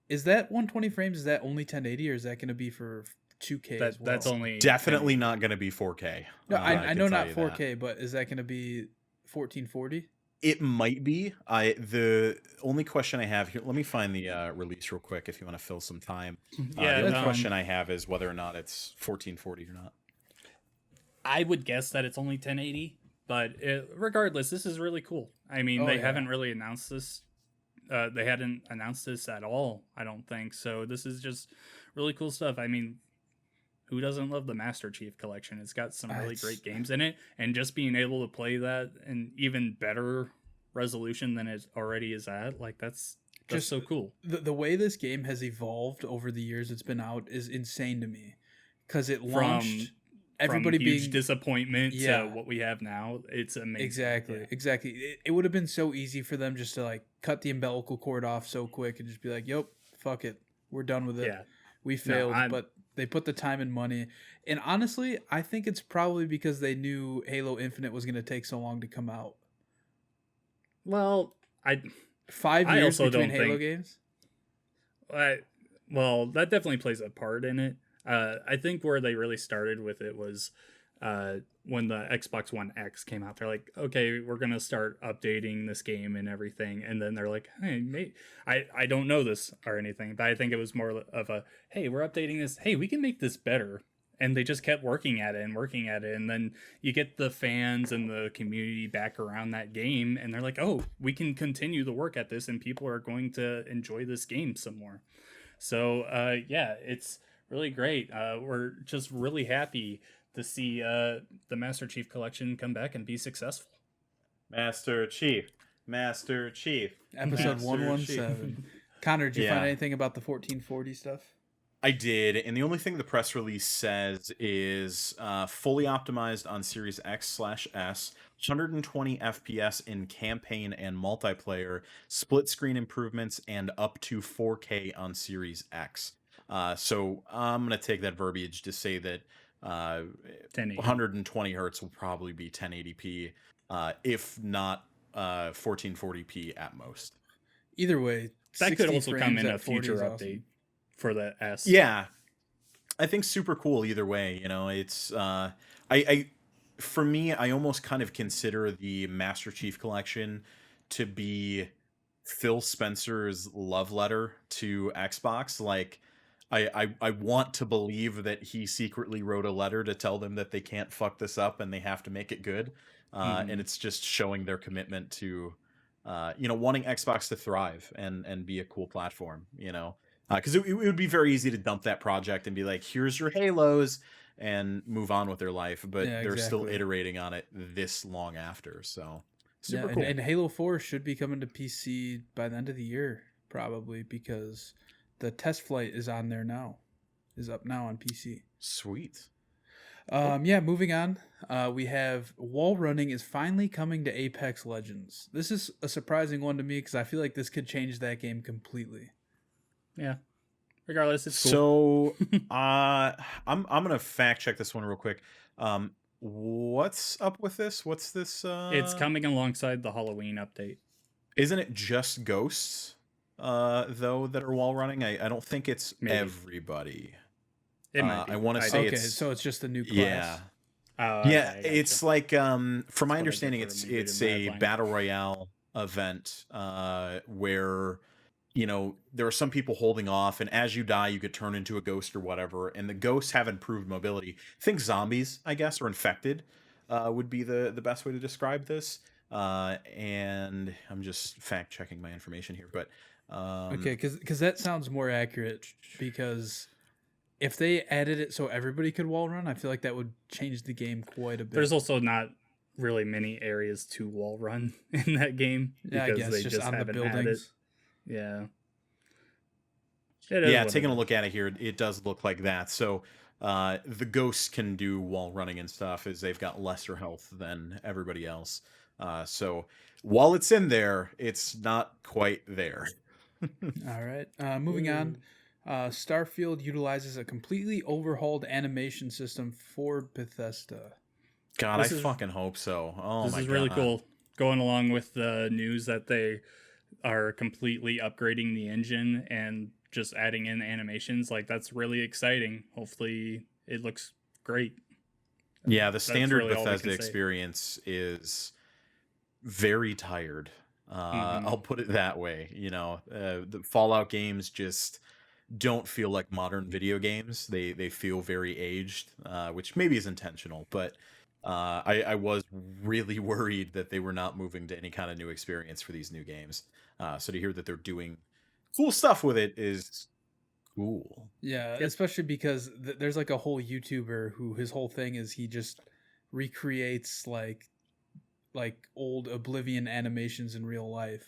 S1: Is that 120 frames? Is that only 1080, or is that going to be for 2K as well?
S2: That's only
S3: Definitely not going to be 4K.
S1: No, I know not 4K,
S3: that.
S1: but is that going to be 1440?
S3: It might be. The only question I have here, let me find the release real quick if you want to fill some time.
S2: Yeah,
S3: the only question I have is whether or not it's 1440 or not.
S2: I would guess that it's only 1080, but regardless, this is really cool. I mean, they haven't really announced this. They hadn't announced this at all, I don't think. So this is just really cool stuff. I mean, who doesn't love the Master Chief Collection? It's got some really great games in it, and just being able to play that in even better resolution than it already is at, like that's just so cool.
S1: The way this game has evolved over the years it's been out is insane to me, because it launched everybody
S2: from huge
S1: being
S2: disappointment to what we have now. It's amazing.
S1: Exactly. It would have been so easy for them just to like cut the umbilical cord off so quick and just be like, "Yep, fuck it, we're done with it. We failed." But they put the time and money, and honestly, I think it's probably because they knew Halo Infinite was going to take so long to come out.
S2: Well,
S1: 5 years between Halo games.
S2: Well, that definitely plays a part in it. I think where they really started with it was when the Xbox One X came out. They're like, okay, we're going to start updating this game and everything. And then they're like, hey, I don't know this or anything, but I think it was more of a, hey, we're updating this. Hey, we can make this better. And they just kept working at it. And then you get the fans and the community back around that game. And they're like, oh, we can continue to work at this and people are going to enjoy this game some more. So, it's really great. We're just really happy to see the Master Chief Collection come back and be successful.
S3: Master Chief.
S1: Episode 117. Connor, did you find anything about the 1440 stuff?
S3: I did, and the only thing the press release says is fully optimized on Series X/S, 120 FPS in campaign and multiplayer, split screen improvements, and up to 4K on Series X. So I'm going to take that verbiage to say that 120 hertz will probably be 1080p, if not 1440p at most.
S1: Either way,
S2: that could also come in a future update for the S.
S3: Yeah, I think super cool either way. You know, it's for me, I almost kind of consider the Master Chief Collection to be Phil Spencer's love letter to Xbox. Like, I want to believe that he secretly wrote a letter to tell them that they can't fuck this up and they have to make it good. And it's just showing their commitment to, wanting Xbox to thrive and be a cool platform, because it would be very easy to dump that project and be like, here's your Halos, and move on with their life. But they're still iterating on it this long after. So super cool.
S1: And Halo 4 should be coming to PC by the end of the year, probably, because the test flight is on there now, is up now on PC.
S3: Sweet.
S1: Moving on. We have wall running is finally coming to Apex Legends. This is a surprising one to me because I feel like this could change that game completely.
S2: Yeah. Regardless, it's cool.
S3: So, I'm gonna fact check this one real quick. What's up with this? What's this?
S2: It's coming alongside the Halloween update.
S3: Isn't it just ghosts, though, that are wall running? I don't think it's everybody.
S2: It might be.
S3: I want to say it's
S1: so it's just a new class.
S3: Yeah. It's like from my understanding, it's a battle royale event where there are some people holding off, and as you die, you could turn into a ghost or whatever. And the ghosts have improved mobility. Think zombies, I guess, or infected would be the best way to describe this. And I'm just fact checking my information here, but
S1: okay, because that sounds more accurate. Because if they added it so everybody could wall run, I feel like that would change the game quite a bit.
S2: There's also not really many areas to wall run in that game because
S1: I guess
S2: they
S1: just on
S2: haven't
S1: the buildings.
S2: had it. Yeah.
S3: Taking a look at it here, it does look like that. So the ghosts can do wall running and stuff as they've got lesser health than everybody else. So while it's in there, it's not quite there.
S1: All right. Moving on. Starfield utilizes a completely overhauled animation system for Bethesda.
S3: God, I fucking hope so. Oh
S2: this
S3: my
S2: is
S3: God.
S2: really cool. Going along with the news that they are completely upgrading the engine and just adding in animations, like that's really exciting. Hopefully it looks great.
S3: Yeah, the standard
S2: really
S3: Bethesda experience is very tired. I'll put it that way. You know, the Fallout games just don't feel like modern video games. They feel very aged, which maybe is intentional, but I was really worried that they were not moving to any kind of new experience for these new games. So to hear that they're doing cool stuff with it is cool.
S1: Yeah, especially because there's like a whole YouTuber who his whole thing is he just recreates like old Oblivion animations in real life.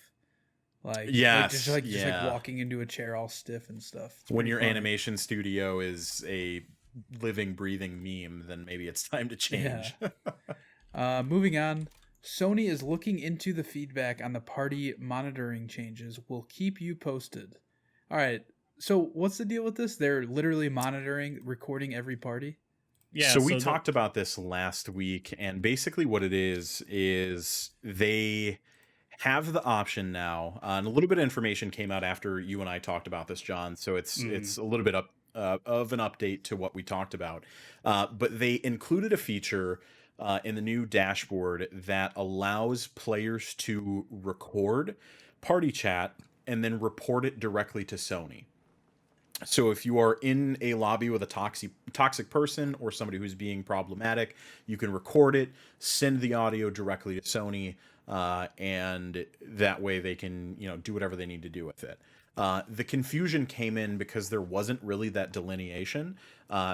S1: Just like walking into a chair all stiff and stuff. It's
S3: when your
S1: funny.
S3: animation studio is a living, breathing meme, then maybe it's time to change.
S1: Yeah. Moving on, Sony is looking into the feedback on the party monitoring changes. We'll keep you posted. All right. So what's the deal with this? They're literally monitoring, recording every party?
S3: Yeah. So we talked about this last week, and basically what it is they have the option now, and a little bit of information came out after you and I talked about this, John. So it's a little bit of an update to what we talked about. But they included a feature in the new dashboard that allows players to record party chat and then report it directly to Sony. So if you are in a lobby with a toxic person or somebody who's being problematic, you can record it, send the audio directly to Sony, and that way they can, do whatever they need to do with it. The confusion came in because there wasn't really that delineation.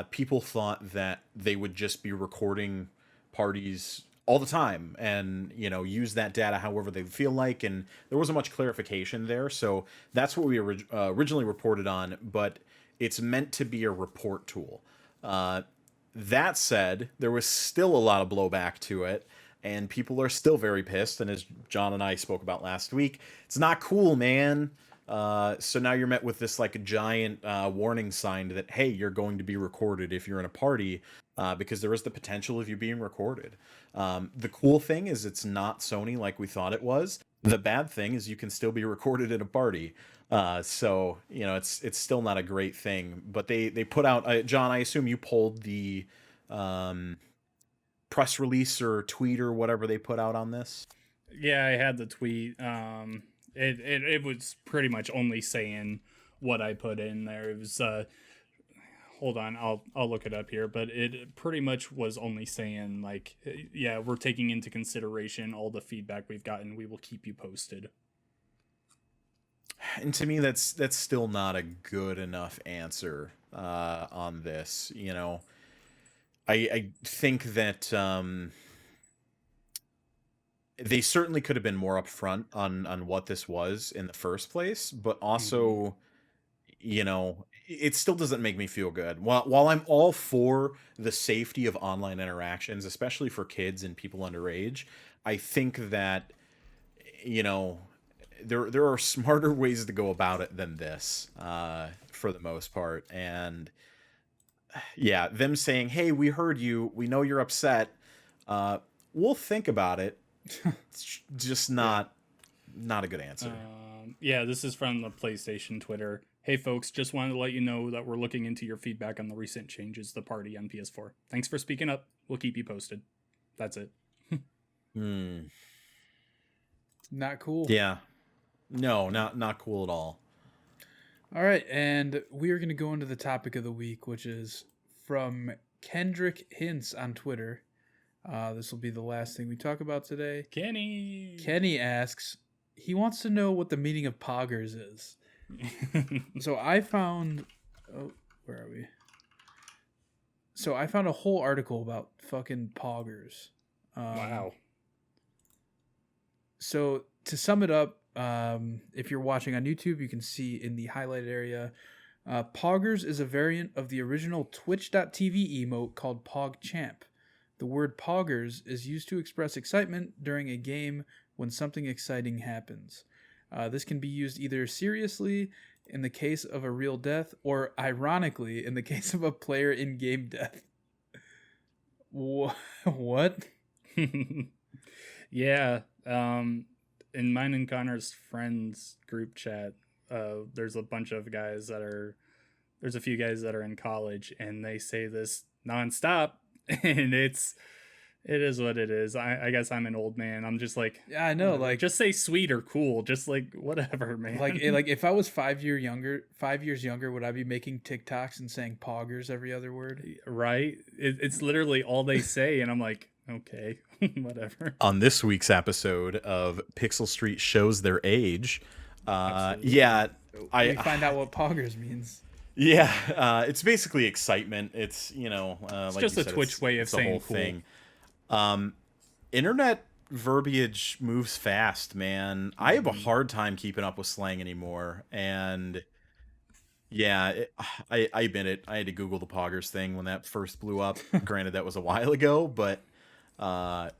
S3: People thought that they would just be recording parties all the time and use that data however they feel like, and there wasn't much clarification there. So that's what we originally reported on, but it's meant to be a report tool. That said, there was still a lot of blowback to it, and people are still very pissed, and as John and I spoke about last week, it's not cool, man. So now you're met with this like a giant warning sign that, hey, you're going to be recorded if you're in a party, because there is the potential of you being recorded. The cool thing is it's not Sony like we thought it was. The bad thing is you can still be recorded at a party. So it's still not a great thing. But they put out, John, I assume you pulled the press release or tweet or whatever they put out on this.
S2: Yeah, I had the tweet. It was pretty much only saying what I put in there. It was hold on, I'll look it up here, but it pretty much was only saying like, yeah, we're taking into consideration all the feedback we've gotten. We will keep you posted.
S3: And to me, that's still not a good enough answer on this. I think that they certainly could have been more upfront on what this was in the first place, but also, it still doesn't make me feel good. While I'm all for the safety of online interactions, especially for kids and people underage, I think that, there are smarter ways to go about it than this, for the most part. And yeah, them saying, hey, we heard you, we know you're upset, we'll think about it. It's just not a good answer.
S2: Yeah, this is from the PlayStation Twitter. Hey folks, just wanted to let you know that we're looking into your feedback on the recent changes to the party on PS4. Thanks for speaking up. We'll keep you posted. That's it.
S1: Not cool.
S3: Yeah. No, not cool at all.
S1: All right, and we are going to go into the topic of the week, which is from Kendrick Hints on Twitter. This will be the last thing we talk about today. Kenny asks, he wants to know what the meaning of poggers is. So I found, where are we? So I found a whole article about fucking poggers.
S2: Wow.
S1: So to sum it up, if you're watching on YouTube, you can see in the highlighted area, poggers is a variant of the original Twitch.tv emote called PogChamp. The word poggers is used to express excitement during a game when something exciting happens. This can be used either seriously in the case of a real death, or ironically, in the case of a player in-game death? What?
S2: Yeah. In mine and Connor's friends group chat, there's a bunch of guys there's a few guys that are in college, and they say this nonstop, and it is what it is. I guess I'm an old man. I'm just like,
S1: Yeah, I know.
S2: whatever.
S1: Like,
S2: just say sweet or cool. Just like whatever, man.
S1: like if I was 5 years younger, would I be making TikToks and saying poggers every other word?
S2: Right? It's literally all they say, and I'm like, okay, whatever.
S3: On this week's episode of Pixel Street Shows Their Age,
S2: Absolutely.
S3: yeah,
S1: We find out what poggers means.
S3: Yeah, it's basically excitement. It's
S2: It's
S3: like
S2: just
S3: you
S2: a
S3: said,
S2: Twitch way of
S3: it's the
S2: saying
S3: whole
S2: cool.
S3: thing. Internet verbiage moves fast, man. I have a hard time keeping up with slang anymore, and yeah, I admit it. I had to Google the poggers thing when that first blew up. Granted, that was a while ago, but wow,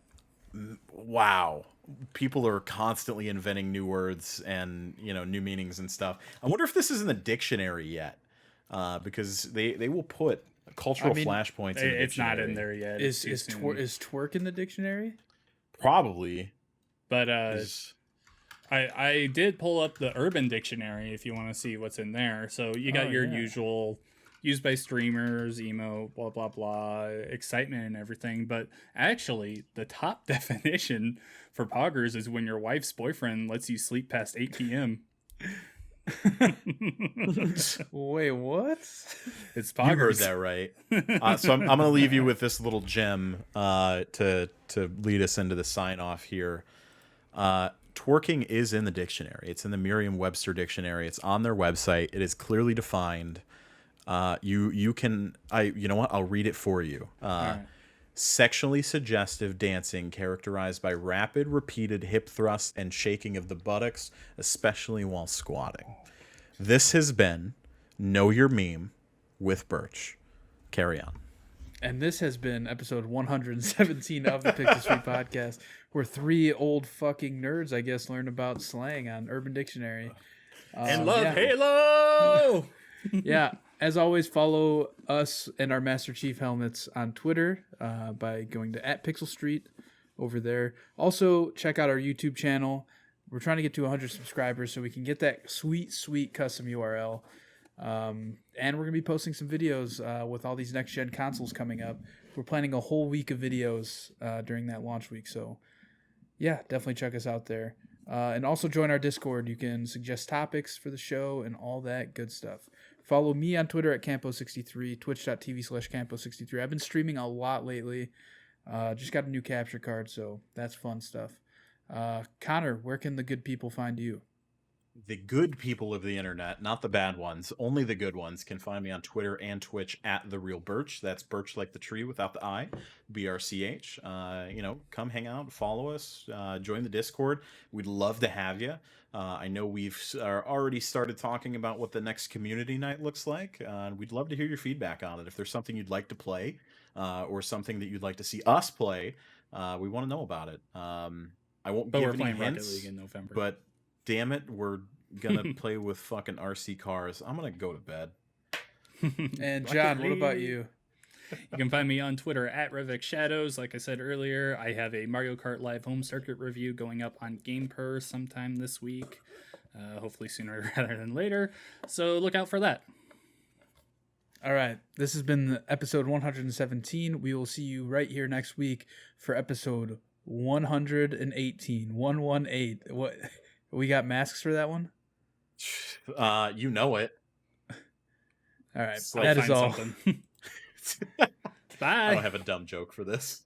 S3: people are constantly inventing new words and new meanings and stuff. I wonder if this is in the dictionary yet, because they will put cultural flashpoints in the
S2: It's not in
S3: dictionary.
S2: there yet.
S1: Is twerk in the dictionary?
S3: Probably.
S2: But I did pull up the Urban Dictionary if you want to see what's in there. So you got your usual used by streamers, emo, blah blah blah, excitement and everything. But actually, the top definition for poggers is when your wife's boyfriend lets you sleep past 8 p.m.
S1: Wait, what?
S2: It's
S3: You heard
S2: poggers.
S3: that right. So I'm going to leave you with this little gem to lead us into the sign off here. Twerking is in the dictionary. It's in the Merriam-Webster dictionary. It's on their website. It is clearly defined. You can you know what? I'll read it for you.
S2: Right.
S3: Sexually suggestive dancing characterized by rapid, repeated hip thrusts and shaking of the buttocks, especially while squatting. This has been Know Your Meme with Birch. Carry on.
S1: And this has been episode 117 of the Pixel Street Podcast, where three old fucking nerds, I guess, learn about slang on Urban Dictionary.
S2: And love Halo!
S1: Yeah. As always, follow us and our Master Chief helmets on Twitter by going to @PixelStreet over there. Also, check out our YouTube channel. We're trying to get to 100 subscribers so we can get that sweet custom URL. And we're going to be posting some videos with all these next-gen consoles coming up. We're planning a whole week of videos during that launch week. So, yeah, definitely check us out there. And also join our Discord. You can suggest topics for the show and all that good stuff. Follow me on Twitter @Campo63, twitch.tv/Campo63. I've been streaming a lot lately. Just got a new capture card, so that's fun stuff. Connor, where can the good people find you?
S3: The good people of the internet, not the bad ones, only the good ones, can find me on Twitter and Twitch @TheRealBirch. That's Birch like the tree without the I, BRCH. Come hang out, follow us, join the Discord. We'd love to have you. I know we've already started talking about what the next community night looks like. We'd love to hear your feedback on it. If there's something you'd like to play or something that you'd like to see us play, we want to know about it. I won't
S2: But
S3: give
S2: we're
S3: any
S2: playing
S3: hints,
S2: Rocket League in November.
S3: but damn it, we're gonna play with fucking RC cars. I'm gonna go to bed.
S1: And John, what about you?
S2: You can find me on Twitter @RevXShadows. Like I said earlier, I have a Mario Kart Live Home Circuit review going up on GamePer sometime this week. Hopefully sooner rather than later. So look out for that.
S1: All right. This has been episode 117. We will see you right here next week for episode 118. 118. What? We got masks for that one?
S3: You know it.
S1: All right.
S2: I'll
S1: That is
S2: find
S1: all.
S2: something.
S3: I
S2: Bye.
S3: don't have a dumb joke for this.